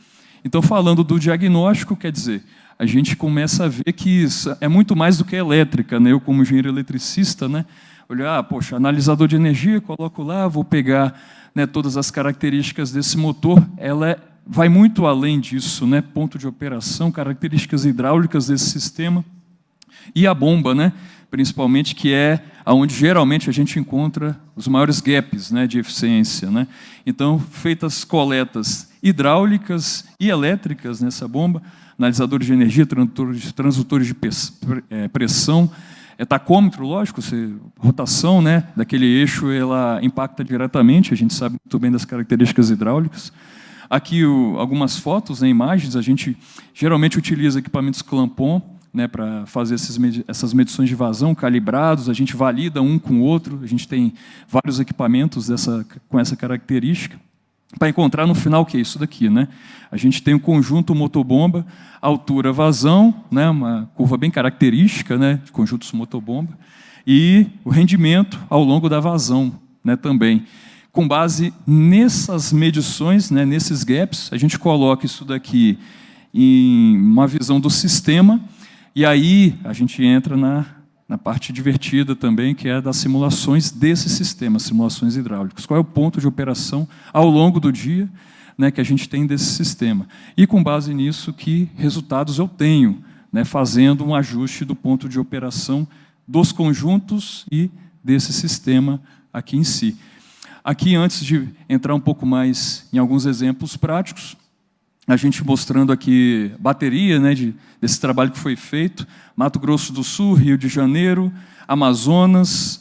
Então, falando do diagnóstico, quer dizer, a gente começa a ver que isso é muito mais do que elétrica, né? Eu, como engenheiro eletricista, né, olhar, poxa, analisador de energia, coloco lá, vou pegar, né, todas as características desse motor, ela vai muito além disso, né? Ponto de operação, características hidráulicas desse sistema e a bomba, né? Principalmente, que é onde geralmente a gente encontra os maiores gaps, né, de eficiência, né? Então, feitas coletas hidráulicas e elétricas nessa bomba, analisadores de energia, transdutores de pressão, tacômetro, lógico, rotação, né, daquele eixo, ela impacta diretamente, a gente sabe muito bem das características hidráulicas. Aqui algumas fotos, né, imagens, a gente geralmente utiliza equipamentos clampon, né, para fazer essas medições de vazão, calibrados, a gente valida um com o outro, a gente tem vários equipamentos com essa característica, para encontrar no final o que é isso daqui, né? A gente tem um conjunto motobomba, altura vazão, né, uma curva bem característica, né, de conjuntos motobomba, e o rendimento ao longo da vazão, né, também. Com base nessas medições, né, nesses gaps, a gente coloca isso daqui em uma visão do sistema, e aí a gente entra na parte divertida também, que é das simulações desse sistema, simulações hidráulicas. Qual é o ponto de operação ao longo do dia, né, que a gente tem desse sistema? E com base nisso, que resultados eu tenho, né, fazendo um ajuste do ponto de operação dos conjuntos e desse sistema aqui em si. Aqui, antes de entrar um pouco mais em alguns exemplos práticos, a gente mostrando aqui bateria, né, desse trabalho que foi feito, Mato Grosso do Sul, Rio de Janeiro, Amazonas,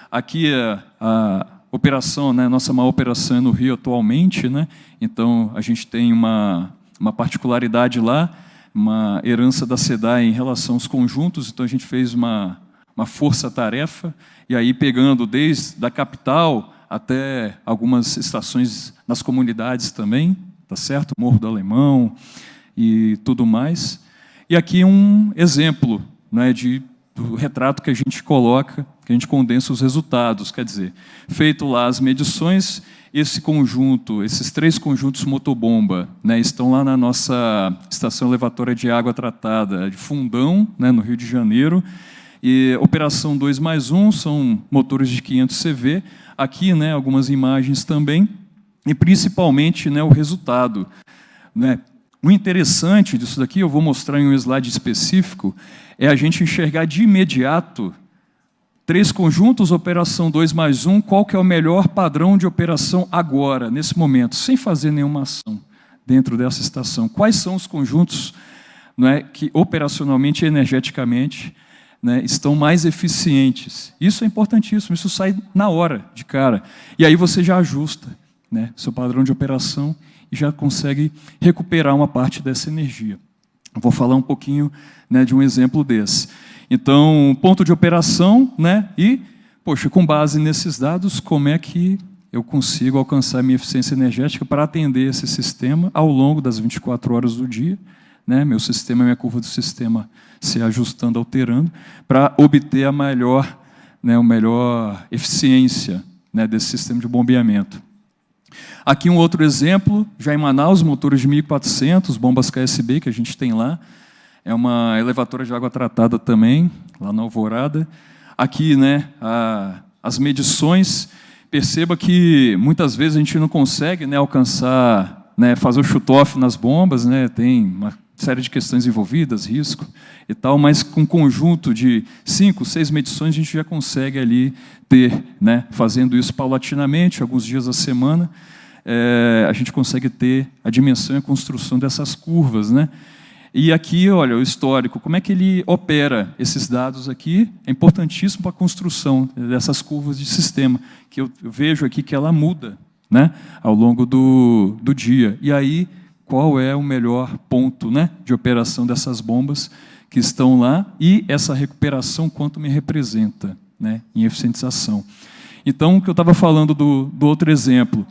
aqui a operação, né, nossa maior operação é no Rio atualmente, né, então a gente tem uma particularidade lá, uma herança da SEDAI em relação aos conjuntos, então a gente fez uma força-tarefa, e aí pegando desde a capital até algumas estações nas comunidades também, tá certo? Morro do Alemão e tudo mais. E aqui um exemplo, né, do retrato que a gente coloca, que a gente condensa os resultados, quer dizer, feito lá as medições, esse conjunto, esses 3 conjuntos motobomba, né, estão lá na nossa estação elevatória de água tratada de Fundão, né, no Rio de Janeiro, e operação 2+1 são motores de 500 CV, aqui, né, algumas imagens também, e principalmente, né, o resultado, né. O interessante disso daqui, eu vou mostrar em um slide específico, é a gente enxergar de imediato 3 conjuntos, operação 2+1, qual que é o melhor padrão de operação agora, nesse momento, sem fazer nenhuma ação dentro dessa estação. Quais são os conjuntos, né, que operacionalmente e energeticamente, né, estão mais eficientes? Isso é importantíssimo, isso sai na hora, de cara. E aí você já ajusta, né, seu padrão de operação e já consegue recuperar uma parte dessa energia. Eu vou falar um pouquinho, né, de um exemplo desse. Então, ponto de operação, né, e, poxa, com base nesses dados, como é que eu consigo alcançar a minha eficiência energética para atender esse sistema ao longo das 24 horas do dia, né, meu sistema, minha curva do sistema se ajustando, alterando, para obter a melhor eficiência, né, desse sistema de bombeamento. Aqui um outro exemplo, já em Manaus, motores de 1400, bombas KSB que a gente tem lá, é uma elevatória de água tratada também, lá na Alvorada. Aqui, né, as medições, perceba que muitas vezes a gente não consegue, né, alcançar, né, fazer o shoot-off nas bombas, né, tem uma série de questões envolvidas, risco e tal, mas com um conjunto de 5, 6 medições a gente já consegue ali ter, né, fazendo isso paulatinamente, alguns dias da semana, a gente consegue ter a dimensão e a construção dessas curvas, né? E aqui, olha, o histórico, como é que ele opera esses dados aqui, é importantíssimo para a construção dessas curvas de sistema, que eu vejo aqui que ela muda, né, ao longo do dia. E aí, qual é o melhor ponto, né, de operação dessas bombas que estão lá e essa recuperação, quanto me representa, né, em eficientização. Então, o que eu estava falando do outro exemplo,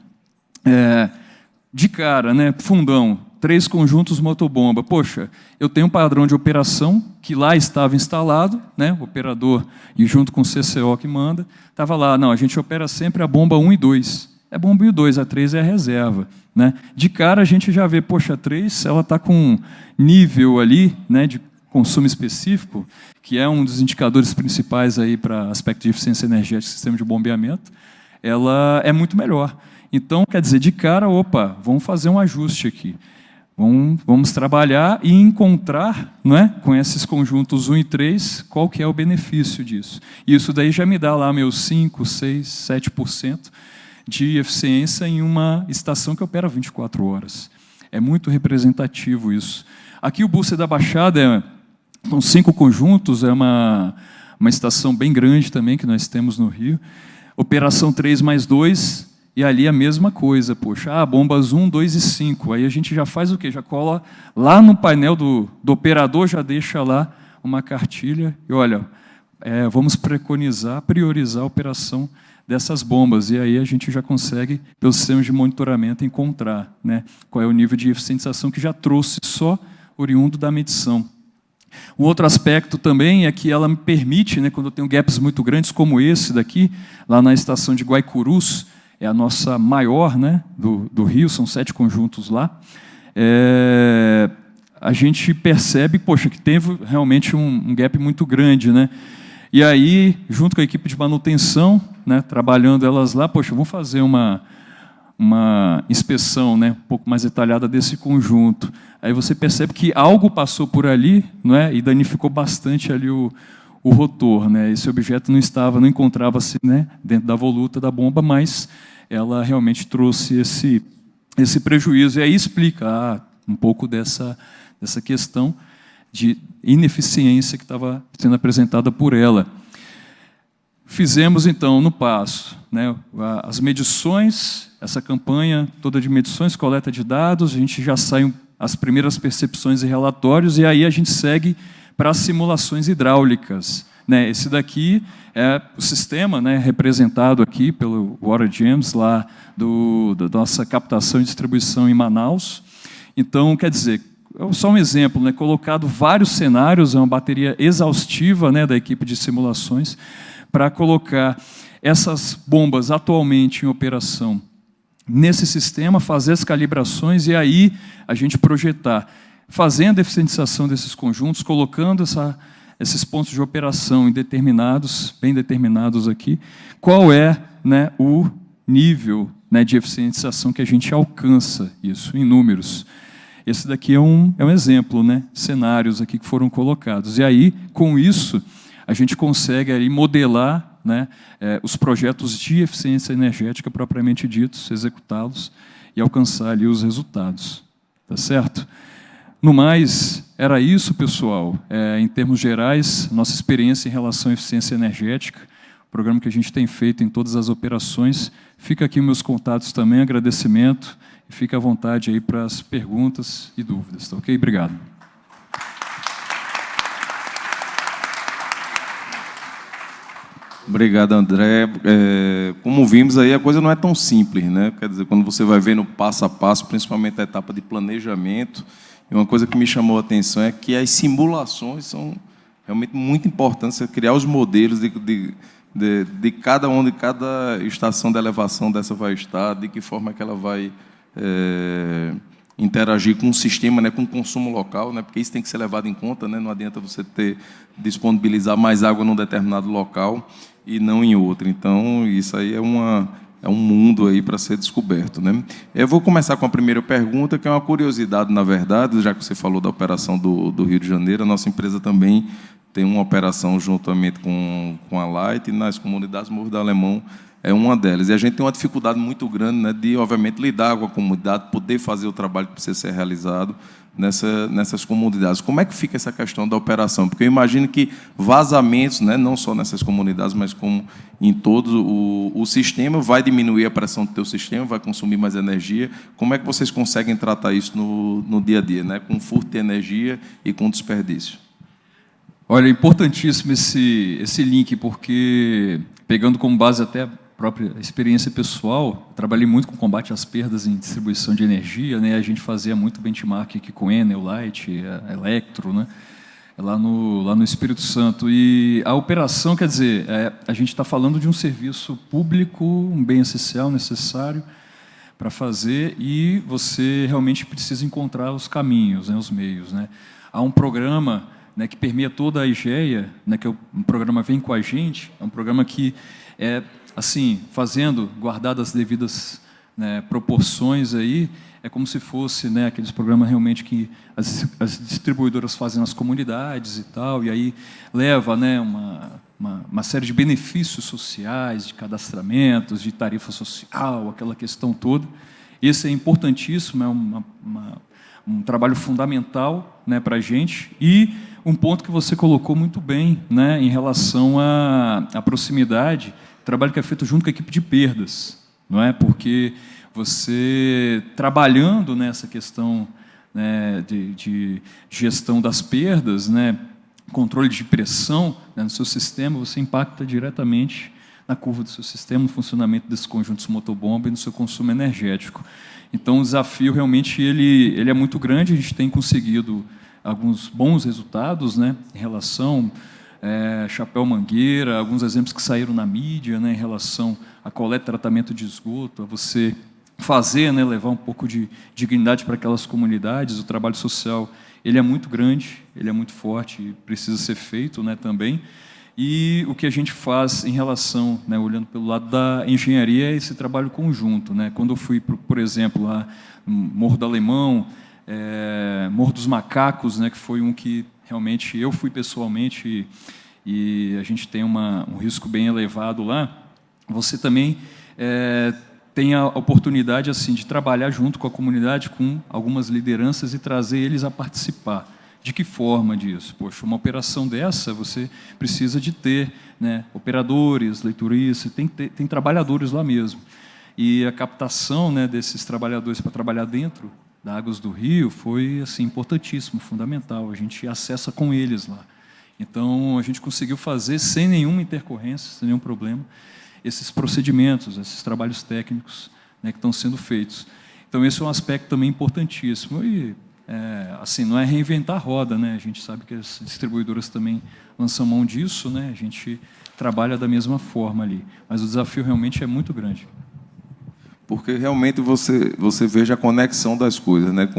de cara, né, Fundão, 3 conjuntos motobomba. Poxa, eu tenho um padrão de operação que lá estava instalado, né, o operador, e junto com o CCO que manda, estava lá, não, a gente opera sempre a bomba 1 e 2. É bomba 1 e 2, a 3 é a reserva, né? De cara a gente já vê, poxa, a 3, ela está com um nível ali, né, de consumo específico, que é um dos indicadores principais aí para aspecto de eficiência energética do sistema de bombeamento, ela é muito melhor. Então, quer dizer, de cara, opa, vamos fazer um ajuste aqui. Vamos trabalhar e encontrar, não é, com esses conjuntos 1 e 3, qual que é o benefício disso. E isso daí já me dá lá meus 5, 6, 7% de eficiência em uma estação que opera 24 horas. É muito representativo isso. Aqui o Bússia da Baixada são 5 conjuntos, é uma estação bem grande também que nós temos no Rio. Operação 3+2, e ali a mesma coisa, poxa, bombas 1, 2 e 5. Aí a gente já faz o quê? Já cola lá no painel do operador, já deixa lá uma cartilha. E olha, vamos priorizar a operação dessas bombas. E aí a gente já consegue, pelo sistema de monitoramento, encontrar, né, qual é o nível de eficientização que já trouxe só oriundo da medição. Um outro aspecto também é que ela me permite, né, quando eu tenho gaps muito grandes, como esse daqui, lá na estação de Guaicurus, é a nossa maior, né, do Rio, são 7 conjuntos lá, a gente percebe, poxa, que teve realmente um gap muito grande, né? E aí, junto com a equipe de manutenção, né, trabalhando elas lá, poxa, vamos fazer uma inspeção, né, um pouco mais detalhada desse conjunto. Aí você percebe que algo passou por ali, não é, e danificou bastante ali o rotor, né? Esse objeto não encontrava-se, né, dentro da voluta da bomba, mas ela realmente trouxe esse prejuízo. E aí explica, um pouco dessa questão de ineficiência que estava sendo apresentada por ela. Fizemos, então, no passo, né, as medições, essa campanha toda de medições, coleta de dados, a gente já sai as primeiras percepções e relatórios, e aí a gente segue para as simulações hidráulicas. Né? Esse daqui é o sistema, né, representado aqui pelo Water Gems, lá da nossa captação e distribuição em Manaus. Então, quer dizer, só um exemplo, né, colocado vários cenários, é uma bateria exaustiva, né, da equipe de simulações, para colocar essas bombas atualmente em operação nesse sistema, fazer as calibrações e aí a gente projetar, fazendo a eficientização desses conjuntos, colocando esses pontos de operação em bem determinados aqui, qual é, né, o nível, né, de eficientização que a gente alcança isso em números. Esse daqui é um exemplo, né, cenários aqui que foram colocados. E aí, com isso, a gente consegue ali modelar, né, os projetos de eficiência energética propriamente ditos, executá-los e alcançar ali os resultados. Tá certo? No mais, era isso, pessoal. Em termos gerais, nossa experiência em relação à eficiência energética, o programa que a gente tem feito em todas as operações. Fica aqui meus contatos também, agradecimento, e fica à vontade aí para as perguntas e dúvidas. Tá ok? Obrigado. Obrigado, André. Como vimos aí, a coisa não é tão simples, né? Quer dizer, quando você vai vendo passo a passo, principalmente a etapa de planejamento, e uma coisa que me chamou a atenção é que as simulações são realmente muito importantes, você criar os modelos de cada estação de elevação dessa vai estar, de que forma que ela vai interagir com o sistema, né, com o consumo local, né, porque isso tem que ser levado em conta, né, não adianta você disponibilizar mais água num determinado local e não em outro. Então, isso aí é um mundo aí para ser descoberto, né? Eu vou começar com a primeira pergunta, que é uma curiosidade, na verdade, já que você falou da operação do Rio de Janeiro, a nossa empresa também tem uma operação juntamente com a Light nas comunidades. Morro do Alemão é uma delas. E a gente tem uma dificuldade muito grande, né, de, obviamente, lidar com a comunidade, poder fazer o trabalho que precisa ser realizado nessas comunidades. Como é que fica essa questão da operação? Porque eu imagino que vazamentos, né, não só nessas comunidades, mas como em todo o sistema, vai diminuir a pressão do teu sistema, vai consumir mais energia. Como é que vocês conseguem tratar isso no dia a dia, né, com furto de energia e com desperdício? Olha, é importantíssimo esse link, porque, pegando como base até a própria experiência pessoal, trabalhei muito com combate às perdas em distribuição de energia, né? A gente fazia muito benchmark aqui com Enel, Light, a Electro, né? lá no Espírito Santo. E a operação, quer dizer, a gente está falando de um serviço público, um bem essencial, necessário para fazer, e você realmente precisa encontrar os caminhos, né, os meios, né? Há um programa, né, que permeia toda a IGEA, né, que é um programa Vem com a Gente, é um programa que assim, guardadas as devidas, né, proporções aí, é como se fosse, né, aqueles programas realmente que as distribuidoras fazem nas comunidades e tal, e aí leva, né, uma série de benefícios sociais, de cadastramentos, de tarifa social, aquela questão toda. Esse é importantíssimo, é um trabalho fundamental, né, para a gente. E um ponto que você colocou muito bem, né, em relação à proximidade, trabalho que é feito junto com a equipe de perdas, não é? Porque você, trabalhando nessa questão, né, de gestão das perdas, né, controle de pressão, né, no seu sistema, você impacta diretamente na curva do seu sistema, no funcionamento desses conjuntos motobomba e no seu consumo energético. Então, o desafio realmente ele é muito grande. A gente tem conseguido alguns bons resultados, né, em relação Chapéu Mangueira, alguns exemplos que saíram na mídia, né, em relação a coleta e tratamento de esgoto, a você fazer, né, levar um pouco de dignidade para aquelas comunidades. O trabalho social ele é muito grande, ele é muito forte e precisa ser feito, né, também. E o que a gente faz em relação, né, olhando pelo lado da engenharia, é esse trabalho conjunto, né? Quando eu fui, por exemplo, lá no Morro do Alemão, Morro dos Macacos, né, que foi um que realmente eu fui pessoalmente e a gente tem um risco bem elevado lá. Você também tem a oportunidade assim de trabalhar junto com a comunidade, com algumas lideranças e trazer eles a participar. De que forma disso? Poxa, uma operação dessa, você precisa de ter, né, operadores, leituristas, tem trabalhadores lá mesmo. E a captação, né, desses trabalhadores para trabalhar dentro da Águas do Rio foi assim, importantíssimo, fundamental. A gente acessa com eles lá. Então, a gente conseguiu fazer sem nenhuma intercorrência, sem nenhum problema, esses procedimentos, esses trabalhos técnicos, né, que estão sendo feitos. Então, esse é um aspecto também importantíssimo. E, assim, não é reinventar a roda, né? A gente sabe que as distribuidoras também lançam mão disso, né? A gente trabalha da mesma forma ali. Mas o desafio realmente é muito grande. Porque realmente você veja a conexão das coisas, né?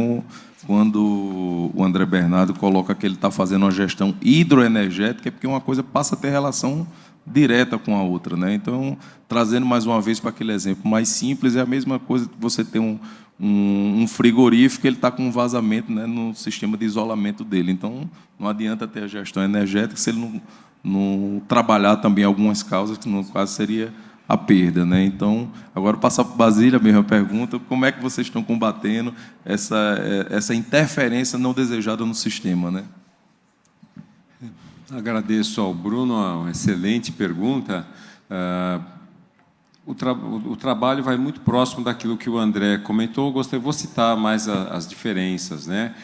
Quando o André Bernardo coloca que ele está fazendo uma gestão hidroenergética, é porque uma coisa passa a ter relação direta com a outra, né? Então, trazendo mais uma vez para aquele exemplo mais simples, é a mesma coisa que você ter um frigorífico, ele está com um vazamento, né, no sistema de isolamento dele. Então, não adianta ter a gestão energética se ele não trabalhar também algumas causas, que no caso seria a perda, né? Então, agora passar para Basília, a mesma pergunta, como é que vocês estão combatendo essa interferência não desejada no sistema, né? Agradeço ao Bruno, uma excelente pergunta. O trabalho vai muito próximo daquilo que o André comentou. Vou citar mais as diferenças, né?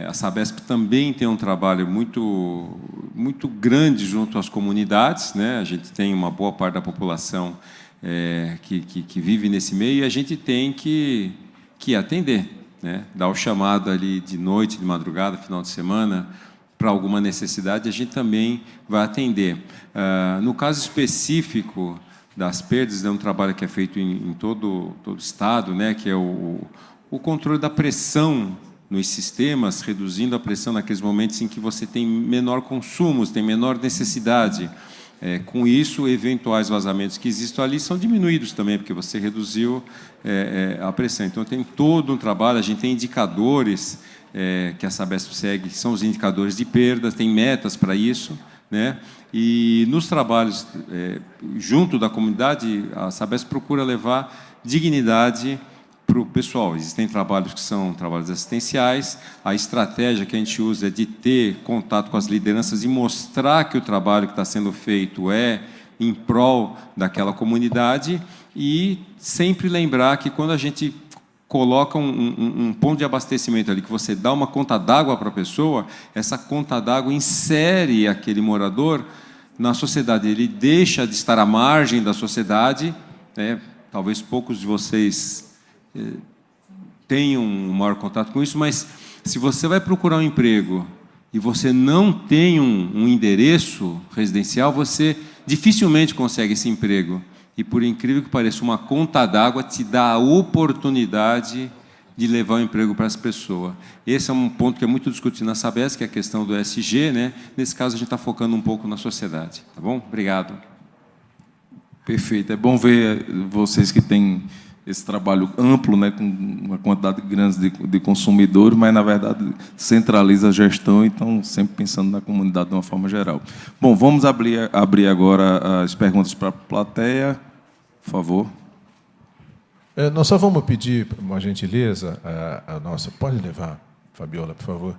A Sabesp também tem um trabalho muito grande junto às comunidades, né? A gente tem uma boa parte da população que vive nesse meio, e a gente tem que atender, né? Dar o chamado ali de noite, de madrugada, final de semana, para alguma necessidade, a gente também vai atender. No caso específico das perdas, é um trabalho que é feito em todo o estado, né? Que é o controle da pressão nos sistemas, reduzindo a pressão naqueles momentos em que você tem menor consumo, tem menor necessidade. Com isso, eventuais vazamentos que existam ali são diminuídos também, porque você reduziu a pressão. Então, tem todo um trabalho, a gente tem indicadores que a Sabesp segue, que são os indicadores de perdas, tem metas para isso, né? E nos trabalhos junto da comunidade, a Sabesp procura levar dignidade para o pessoal. Existem trabalhos que são trabalhos assistenciais, a estratégia que a gente usa é de ter contato com as lideranças e mostrar que o trabalho que está sendo feito é em prol daquela comunidade, e sempre lembrar que quando a gente coloca um ponto de abastecimento ali, que você dá uma conta d'água para a pessoa, essa conta d'água insere aquele morador na sociedade, ele deixa de estar à margem da sociedade, né? Talvez poucos de vocês tenham um maior contato com isso, mas se você vai procurar um emprego e você não tem um endereço residencial, você dificilmente consegue esse emprego. E, por incrível que pareça, uma conta d'água te dá a oportunidade de levar o emprego para essa pessoa. Esse é um ponto que é muito discutido na Sabesp, que é a questão do ESG, né? Nesse caso, a gente está focando um pouco na sociedade. Tá bom? Obrigado. Perfeito. É bom ver vocês que têm esse trabalho amplo, né, com uma quantidade grande de consumidores, mas, na verdade, centraliza a gestão e estão sempre pensando na comunidade de uma forma geral. Bom, vamos abrir agora as perguntas para a plateia. Por favor. Nós só vamos pedir uma gentileza, a nossa... Pode levar, Fabiola, por favor.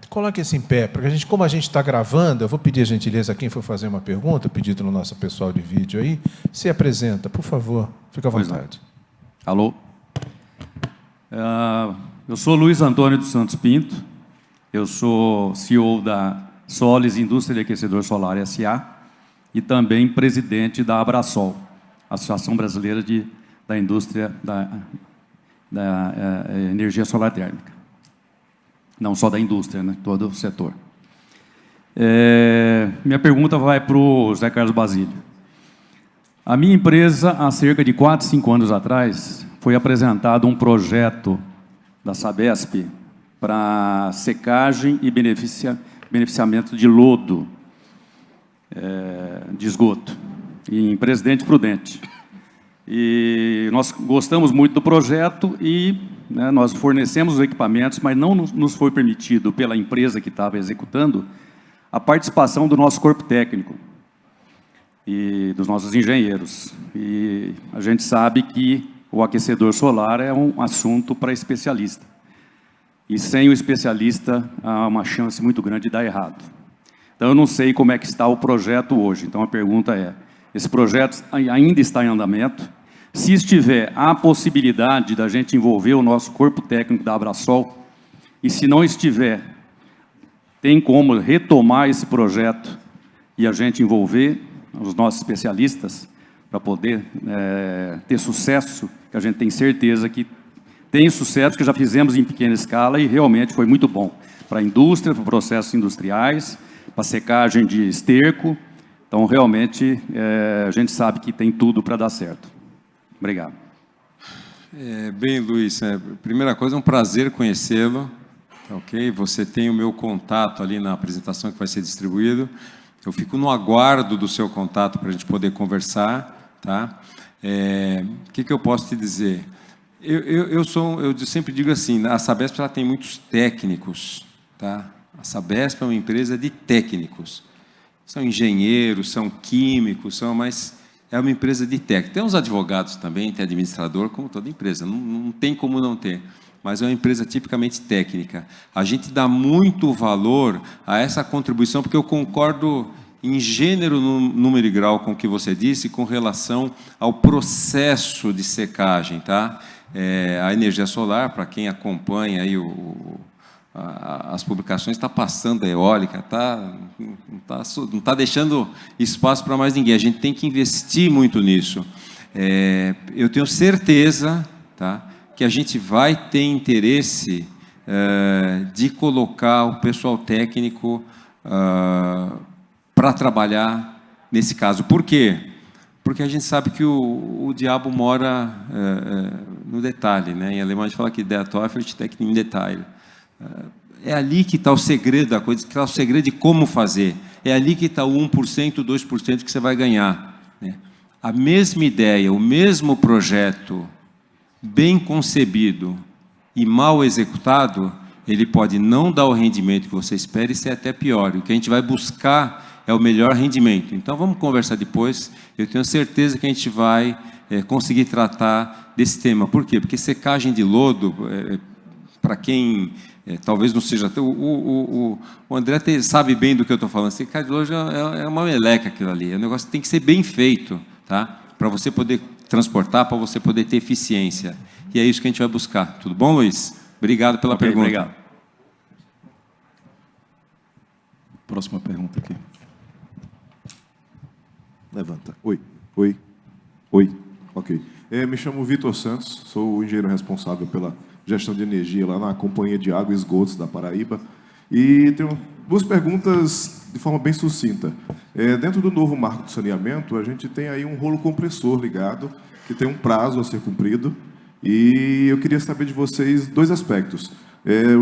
Coloque esse em pé, porque como a gente está gravando, eu vou pedir a gentileza a quem for fazer uma pergunta, pedido no nosso pessoal de vídeo aí, se apresenta, por favor, fica à vontade. Alô? Eu sou Luiz Antônio dos Santos Pinto, eu sou CEO da Solis Indústria de Aquecedor Solar S.A. e também presidente da Abrasol, Associação Brasileira da Indústria da Energia Solar Térmica. Não só da indústria, né? Todo o setor. Minha pergunta vai para o Zé Carlos Basílio. A minha empresa, há cerca de 4, 5 anos atrás, foi apresentado um projeto da Sabesp para secagem e beneficiamento de lodo de esgoto, em Presidente Prudente. E nós gostamos muito do projeto e nós fornecemos os equipamentos, mas não nos foi permitido, pela empresa que estava executando, a participação do nosso corpo técnico. e dos nossos engenheiros. E a gente sabe que o aquecedor solar é um assunto para especialista. E sem o especialista, há uma chance muito grande de dar errado. Então, eu não sei como é que está o projeto hoje. Então, a pergunta é, esse projeto ainda está em andamento? Se estiver, há a possibilidade da gente envolver o nosso corpo técnico da Abrasol? E se não estiver, tem como retomar esse projeto e a gente envolver os nossos especialistas para poder ter sucesso, que a gente tem certeza que tem sucesso, que já fizemos em pequena escala e realmente foi muito bom para a indústria, para processos industriais, para secagem de esterco. Então, realmente, a gente sabe que tem tudo para dar certo. Obrigado. Bem, Luiz, primeira coisa, é um prazer conhecê-lo. Ok? Você tem o meu contato ali na apresentação que vai ser distribuído. Eu fico no aguardo do seu contato para a gente poder conversar. Tá? O que eu posso te dizer? Eu sempre digo assim, a Sabesp ela tem muitos técnicos. Tá? A Sabesp é uma empresa de técnicos. São engenheiros, são químicos, mas é uma empresa de técnicos. Tem uns advogados também, tem administrador, como toda empresa. Não tem como não ter. Mas é uma empresa tipicamente técnica. A gente dá muito valor a essa contribuição, porque eu concordo em gênero, número e grau com o que você disse, com relação ao processo de secagem. Tá? A energia solar, para quem acompanha aí as publicações, está passando a eólica, não está deixando espaço para mais ninguém. A gente tem que investir muito nisso. Eu tenho certeza, tá, que a gente vai ter interesse de colocar o pessoal técnico para trabalhar nesse caso. Por quê? Porque a gente sabe que o diabo mora no detalhe, né? Em alemão a gente fala que der Teufel steckt im Detail. É ali que está o segredo da coisa, que está o segredo de como fazer. É ali que está o 1%, 2% que você vai ganhar. Né? A mesma ideia, o mesmo projeto, bem concebido e mal executado, ele pode não dar o rendimento que você espera e ser até pior. O que a gente vai buscar é o melhor rendimento. Então, vamos conversar depois. Eu tenho certeza que a gente vai conseguir tratar desse tema. Por quê? Porque secagem de lodo, para quem talvez não seja... O André sabe bem do que eu estou falando. Secagem de lodo é uma meleca aquilo ali. O negócio tem que ser bem feito, tá? Para você poder transportar, para você poder ter eficiência. E é isso que a gente vai buscar. Tudo bom, Luiz? Obrigado pela pergunta. Obrigado. Próxima pergunta aqui. Levanta. Oi. Ok. Me chamo Vitor Santos, sou o engenheiro responsável pela gestão de energia lá na Companhia de Água e Esgotos da Paraíba. E tenho duas perguntas de forma bem sucinta. Dentro do novo marco de saneamento, a gente tem aí um rolo compressor ligado, que tem um prazo a ser cumprido. E eu queria saber de vocês dois aspectos.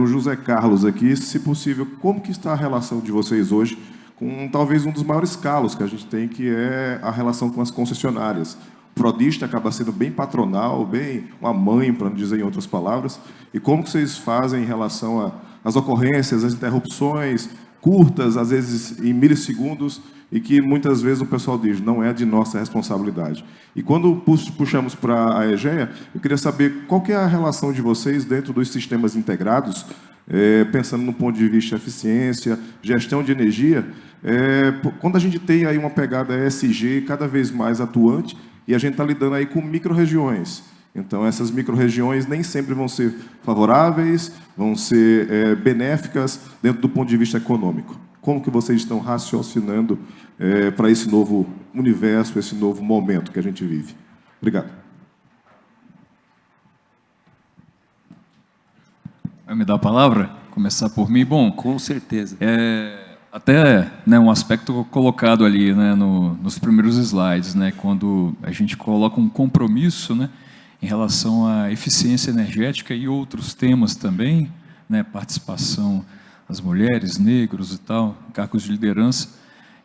O José Carlos aqui, se possível, como que está a relação de vocês hoje com talvez um dos maiores calos que a gente tem, que é a relação com as concessionárias. O prodista acaba sendo bem patronal, bem uma mãe, para não dizer em outras palavras. E como que vocês fazem em relação às ocorrências, às interrupções curtas, às vezes em milissegundos, e que muitas vezes o pessoal diz, não é de nossa responsabilidade. E quando puxamos para a EGEA, eu queria saber qual que é a relação de vocês dentro dos sistemas integrados, pensando no ponto de vista de eficiência, gestão de energia, quando a gente tem aí uma pegada ESG cada vez mais atuante, e a gente está lidando aí com micro-regiões. Então, essas micro-regiões nem sempre vão ser favoráveis, vão ser benéficas dentro do ponto de vista econômico. Como que vocês estão raciocinando para esse novo universo, esse novo momento que a gente vive? Obrigado. Vai me dar a palavra? Começar por mim? Bom, com certeza. Até um aspecto colocado ali, né, nos primeiros slides, né, quando a gente coloca um compromisso, né, em relação à eficiência energética e outros temas também, né, participação das mulheres, negros e tal, cargos de liderança,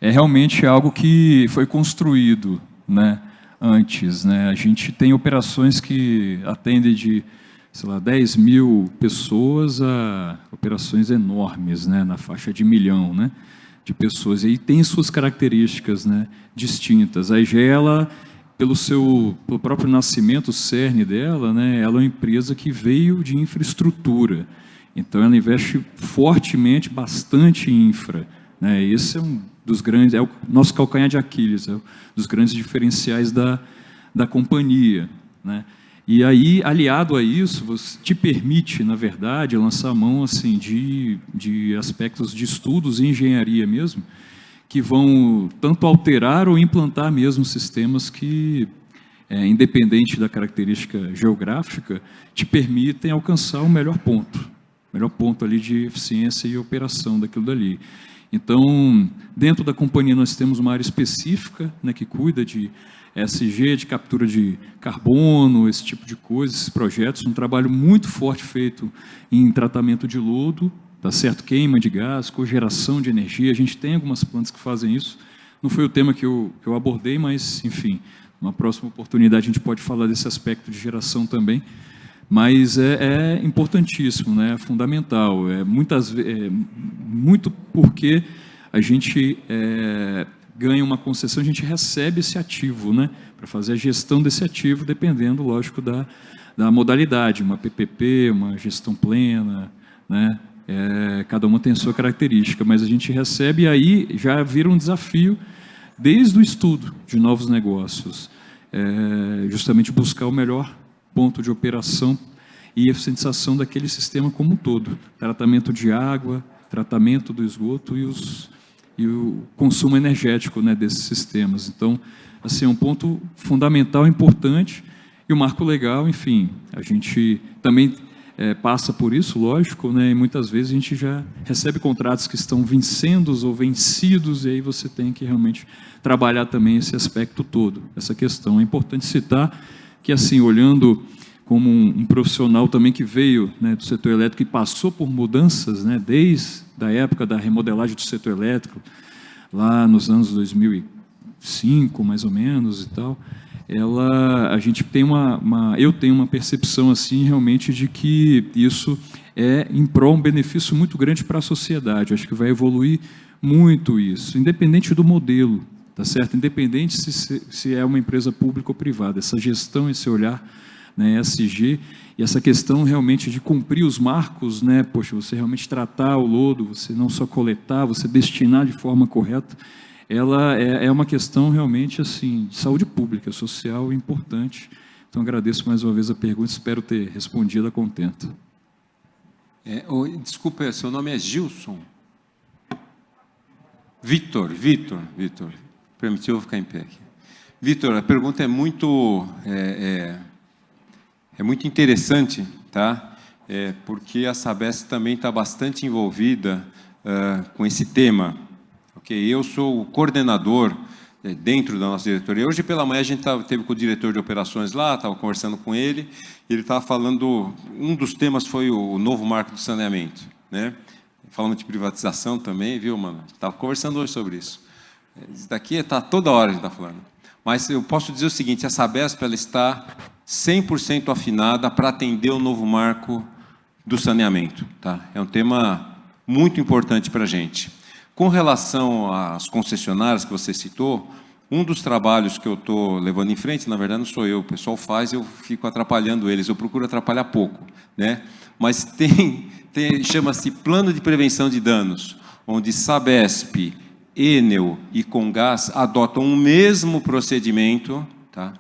é realmente algo que foi construído, né, antes. Né? A gente tem operações que atendem de, sei lá, 10 mil pessoas a operações enormes, né, na faixa de 1 milhão, né, de pessoas. E aí tem suas características, né, distintas. A EGE, ela, pelo próprio nascimento, o cerne dela, né, ela é uma empresa que veio de infraestrutura. Então, ela investe fortemente, bastante em infra. Né? Esse é um dos grandes, é o nosso calcanhar de Aquiles, é um dos grandes diferenciais da companhia. Né? E aí, aliado a isso, você te permite, na verdade, lançar mão assim, de aspectos de estudos e engenharia mesmo, que vão tanto alterar ou implantar mesmo sistemas que, independente da característica geográfica, te permitem alcançar o melhor ponto ali de eficiência e operação daquilo dali. Então, dentro da companhia nós temos uma área específica, né, que cuida de ESG, de captura de carbono, esse tipo de coisa, esses projetos, um trabalho muito forte feito em tratamento de lodo, tá certo? Queima de gás, cogeração de energia, a gente tem algumas plantas que fazem isso. Não foi o tema que eu abordei, mas, enfim, numa próxima oportunidade a gente pode falar desse aspecto de geração também. Mas é importantíssimo, né? É fundamental. Muito porque a gente ganha uma concessão, a gente recebe esse ativo, né? Para fazer a gestão desse ativo, dependendo, lógico, da modalidade, uma PPP, uma gestão plena, né? Cada uma tem a sua característica, mas a gente recebe e aí já vira um desafio desde o estudo de novos negócios, justamente buscar o melhor ponto de operação e eficientização daquele sistema como um todo. Tratamento de água, tratamento do esgoto e o consumo energético, né, desses sistemas. Então, assim, é um ponto fundamental, importante, e o marco legal, enfim, a gente também passa por isso, lógico, né, e muitas vezes a gente já recebe contratos que estão vencendo ou vencidos, e aí você tem que realmente trabalhar também esse aspecto todo, essa questão. É importante citar que, assim, olhando como um profissional também que veio, né, do setor elétrico e passou por mudanças, né, desde a época da remodelagem do setor elétrico, lá nos anos 2005, mais ou menos, e tal, a gente tem eu tenho uma percepção assim realmente de que isso é em prol um benefício muito grande para a sociedade. Acho que vai evoluir muito isso, independente do modelo, tá certo? Independente se é uma empresa pública ou privada, essa gestão, esse olhar, né, ESG, e essa questão realmente de cumprir os marcos, né, poxa, você realmente tratar o lodo, você não só coletar, você destinar de forma correta, ela é uma questão realmente assim, de saúde pública, social, importante. Então, agradeço mais uma vez a pergunta, espero ter respondido a contento. Desculpa, seu nome é Gilson? Vitor. Permitiu eu ficar em pé aqui. Vitor, a pergunta é muito interessante, tá? Porque a Sabesp também está bastante envolvida com esse tema. Okay? Eu sou o coordenador dentro da nossa diretoria. Hoje pela manhã a gente teve com o diretor de operações lá, estava conversando com ele, e ele estava falando, um dos temas foi o novo marco do saneamento, né? Falando de privatização também, viu, mano? Estava conversando hoje sobre isso. Isso daqui está toda hora a gente está falando. Mas eu posso dizer o seguinte, a Sabesp ela está 100% afinada para atender o novo marco do saneamento. Tá? É um tema muito importante para a gente. Com relação às concessionárias que você citou, um dos trabalhos que eu estou levando em frente, na verdade não sou eu, o pessoal faz, eu fico atrapalhando eles, eu procuro atrapalhar pouco, né? Mas chama-se Plano de Prevenção de Danos, onde Sabesp, Enel e Comgás adotam um mesmo procedimento, tá?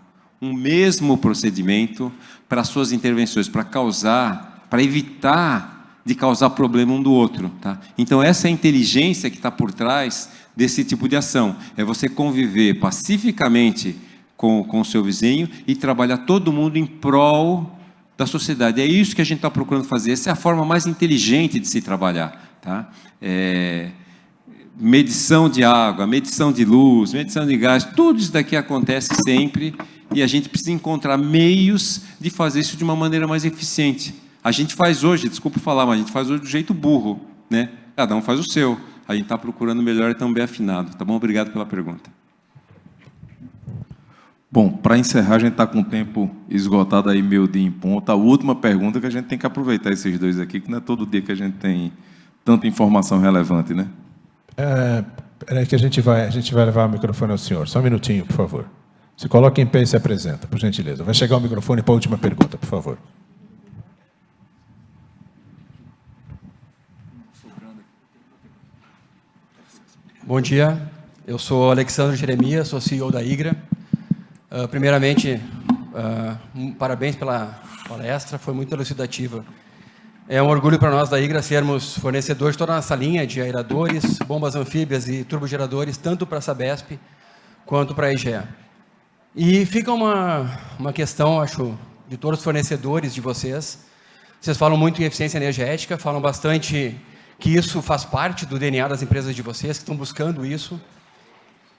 Um mesmo procedimento para suas intervenções, para evitar de causar problema um do outro, tá? Então essa é a inteligência que está por trás desse tipo de ação, é você conviver pacificamente com o seu vizinho e trabalhar todo mundo em prol da sociedade. É isso que a gente está procurando fazer, essa é a forma mais inteligente de se trabalhar, tá? Medição de água, medição de luz, medição de gás, tudo isso daqui acontece sempre e a gente precisa encontrar meios de fazer isso de uma maneira mais eficiente. A gente faz hoje, desculpa falar, mas a gente faz hoje do jeito burro, né? Cada um faz o seu. A gente está procurando melhor e também afinado, tá bom? Obrigado pela pergunta. Bom, para encerrar, a gente está com o tempo esgotado aí, meio dia em ponto. A última pergunta que a gente tem que aproveitar esses dois aqui, que não é todo dia que a gente tem tanta informação relevante, né? Peraí que a gente vai levar o microfone ao senhor. Só um minutinho, por favor. Se coloca em pé e se apresenta, por gentileza. Vai chegar o microfone para a última pergunta, por favor. Bom dia, eu sou Alexandre Jeremias, sou CEO da Igra. Primeiramente, parabéns pela palestra, foi muito elucidativa. É um orgulho para nós da Igra sermos fornecedores de toda a nossa linha de aeradores, bombas anfíbias e turbogeradores, tanto para a Sabesp quanto para a EGEA. E fica uma questão, acho, de todos os fornecedores de vocês. Vocês falam muito em eficiência energética, falam bastante que isso faz parte do DNA das empresas de vocês, que estão buscando isso.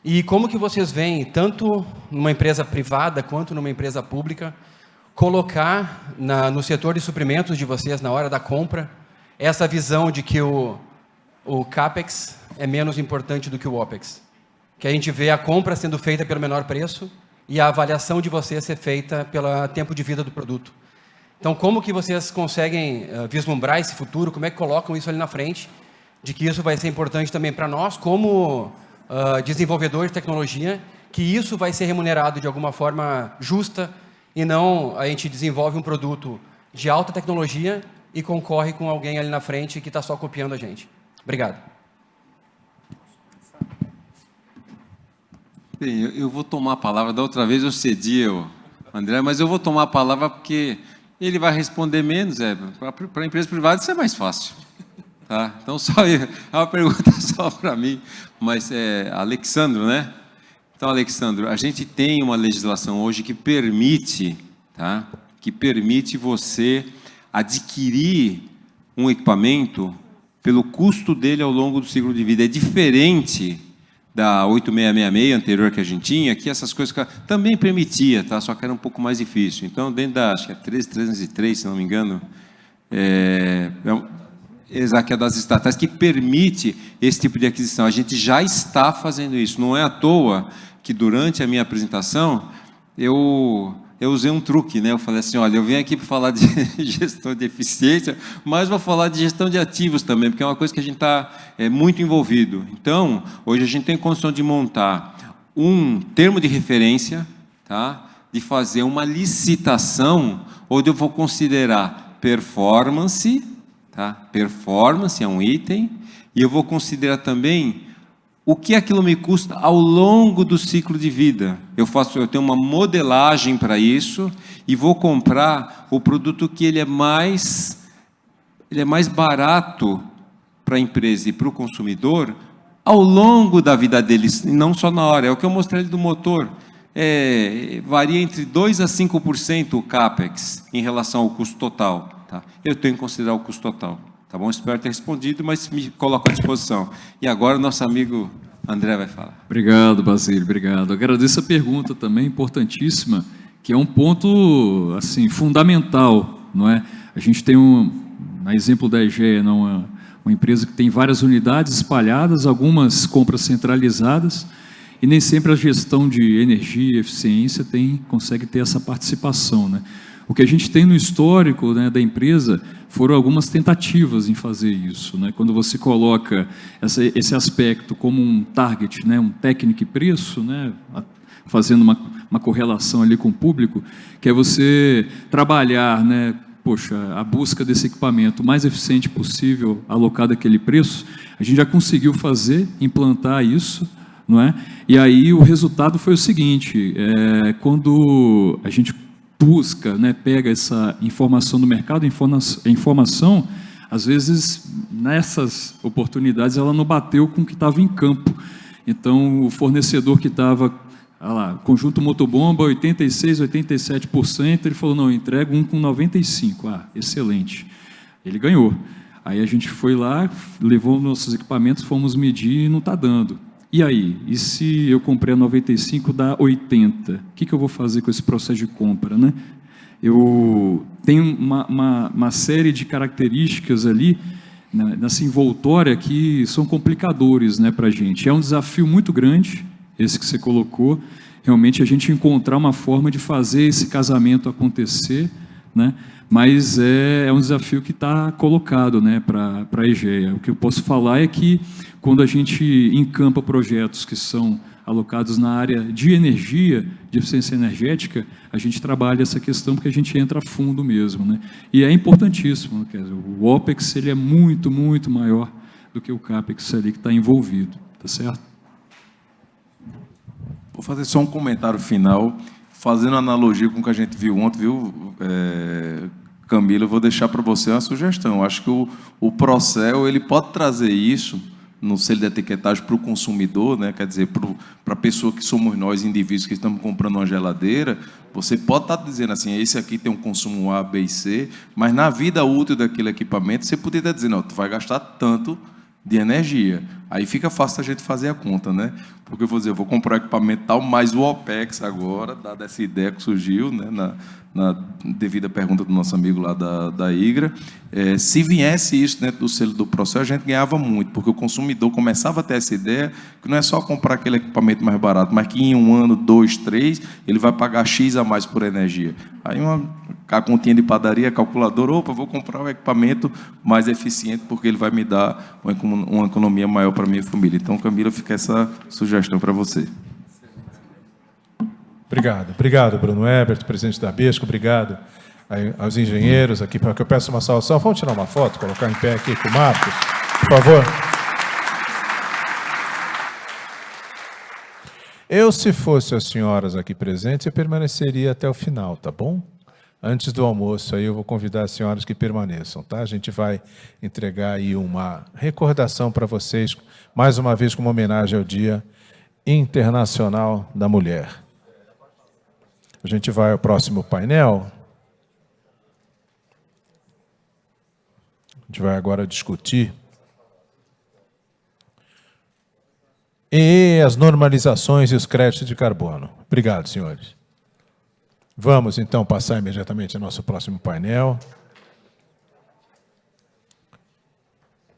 E como que vocês veem, tanto numa empresa privada quanto numa empresa pública, colocar no setor de suprimentos de vocês, na hora da compra, essa visão de que o CAPEX é menos importante do que o OPEX? Que a gente vê a compra sendo feita pelo menor preço e a avaliação de vocês ser feita pelo tempo de vida do produto. Então, como que vocês conseguem vislumbrar esse futuro? Como é que colocam isso ali na frente? De que isso vai ser importante também para nós, como desenvolvedores de tecnologia, que isso vai ser remunerado de alguma forma justa e não a gente desenvolve um produto de alta tecnologia e concorre com alguém ali na frente que está só copiando a gente. Obrigado. Bem, eu vou tomar a palavra. Da outra vez eu cedi, André, mas eu vou tomar a palavra porque ele vai responder menos. Para a empresa privada isso é mais fácil. Tá? Então, é uma pergunta só para mim, mas Alexandro, né? Então, Alexandro, a gente tem uma legislação hoje que permite, tá? Que permite você adquirir um equipamento pelo custo dele ao longo do ciclo de vida. É diferente da 8666 anterior que a gente tinha, que essas coisas também permitia, tá? Só que era um pouco mais difícil. Então, dentro da, acho que é 13303, se não me engano, que é das estatais, que permite esse tipo de aquisição. A gente já está fazendo isso. Não é à toa que, durante a minha apresentação, eu usei um truque, né? Eu falei assim, olha, eu venho aqui para falar de gestão de eficiência, mas vou falar de gestão de ativos também, porque é uma coisa que a gente está muito envolvido. Então, hoje a gente tem condição de montar um termo de referência, tá? De fazer uma licitação, onde eu vou considerar performance, tá? Performance é um item, e eu vou considerar também o que aquilo me custa ao longo do ciclo de vida. Eu tenho uma modelagem para isso e vou comprar o produto que ele é mais barato para a empresa e para o consumidor ao longo da vida deles, e não só na hora. É o que eu mostrei do motor. Varia entre 2% a 5% o CAPEX em relação ao custo total. Tá? Eu tenho que considerar o custo total. Tá bom? Espero ter respondido, mas me coloco à disposição. E agora o nosso amigo André vai falar. Obrigado, Basílio, obrigado. Agradeço a pergunta também, importantíssima, que é um ponto assim, fundamental. Não é? A gente tem a exemplo da EGEA, uma empresa que tem várias unidades espalhadas, algumas compras centralizadas, e nem sempre a gestão de energia e eficiência consegue ter essa participação. Né? O que a gente tem no histórico, né, da empresa foram algumas tentativas em fazer isso. Né? Quando você coloca esse aspecto como um target, né, um técnico e preço, né, fazendo uma correlação ali com o público, que é você trabalhar, né, a busca desse equipamento mais eficiente possível, alocado aquele preço, a gente já conseguiu implantar isso, não é? E aí o resultado foi o seguinte, quando a gente busca, né, pega essa informação do mercado, a informação, às vezes, nessas oportunidades, ela não bateu com o que estava em campo. Então, o fornecedor que estava, conjunto motobomba, 86%, 87%, ele falou, não, eu entrego um com 95%. Excelente. Ele ganhou. Aí a gente foi lá, levou nossos equipamentos, fomos medir e não está dando. E aí? E se eu comprei a 95, dá 80? O que eu vou fazer com esse processo de compra? Né? Eu tenho uma série de características ali, nessa envoltória, que são complicadores, né, para a gente. É um desafio muito grande, esse que você colocou, realmente a gente encontrar uma forma de fazer esse casamento acontecer, né? Mas é um desafio que está colocado, né, para a EGEA. O que eu posso falar é que, quando a gente encampa projetos que são alocados na área de energia, de eficiência energética, a gente trabalha essa questão porque a gente entra a fundo mesmo, né? E é importantíssimo, quer dizer, o OPEX ele é muito, muito maior do que o CAPEX ali que está envolvido, tá certo? Vou fazer só um comentário final, fazendo analogia com o que a gente viu ontem, viu, Camila? Eu vou deixar para você uma sugestão. Eu acho que o Procel ele pode trazer isso no selo de etiquetagem para o consumidor, né? Quer dizer, para a pessoa que somos nós, indivíduos que estamos comprando uma geladeira, você pode estar dizendo assim, esse aqui tem um consumo A, B e C, mas na vida útil daquele equipamento, você poderia estar dizendo, não, tu vai gastar tanto de energia. Aí fica fácil a gente fazer a conta, né? Porque eu vou dizer, eu vou comprar um equipamento tal, mais o OPEX agora, dada essa ideia que surgiu, né, na devida pergunta do nosso amigo lá da IGRA. Se viesse isso dentro do selo do Procel, a gente ganhava muito, porque o consumidor começava a ter essa ideia que não é só comprar aquele equipamento mais barato, mas que em 1 ano, 2, 3, ele vai pagar X a mais por energia. Aí a continha de padaria, a calculadora, opa, vou comprar um equipamento mais eficiente, porque ele vai me dar uma economia maior para a minha família. Então, Camila, fica essa sugestão para você. Obrigado, Bruno Ebert, presidente da ABESCO, obrigado aos engenheiros aqui, para que eu peço uma salvação. Vamos tirar uma foto, colocar em pé aqui com o Marcos, por favor. Eu, se fosse as senhoras aqui presentes, eu permaneceria até o final, tá bom? Antes do almoço, aí eu vou convidar as senhoras que permaneçam, tá? A gente vai entregar aí uma recordação para vocês, mais uma vez como homenagem ao Dia Internacional da Mulher. A gente vai ao próximo painel. A gente vai agora discutir as normalizações e os créditos de carbono. Obrigado, senhores. Vamos, então, passar imediatamente ao nosso próximo painel.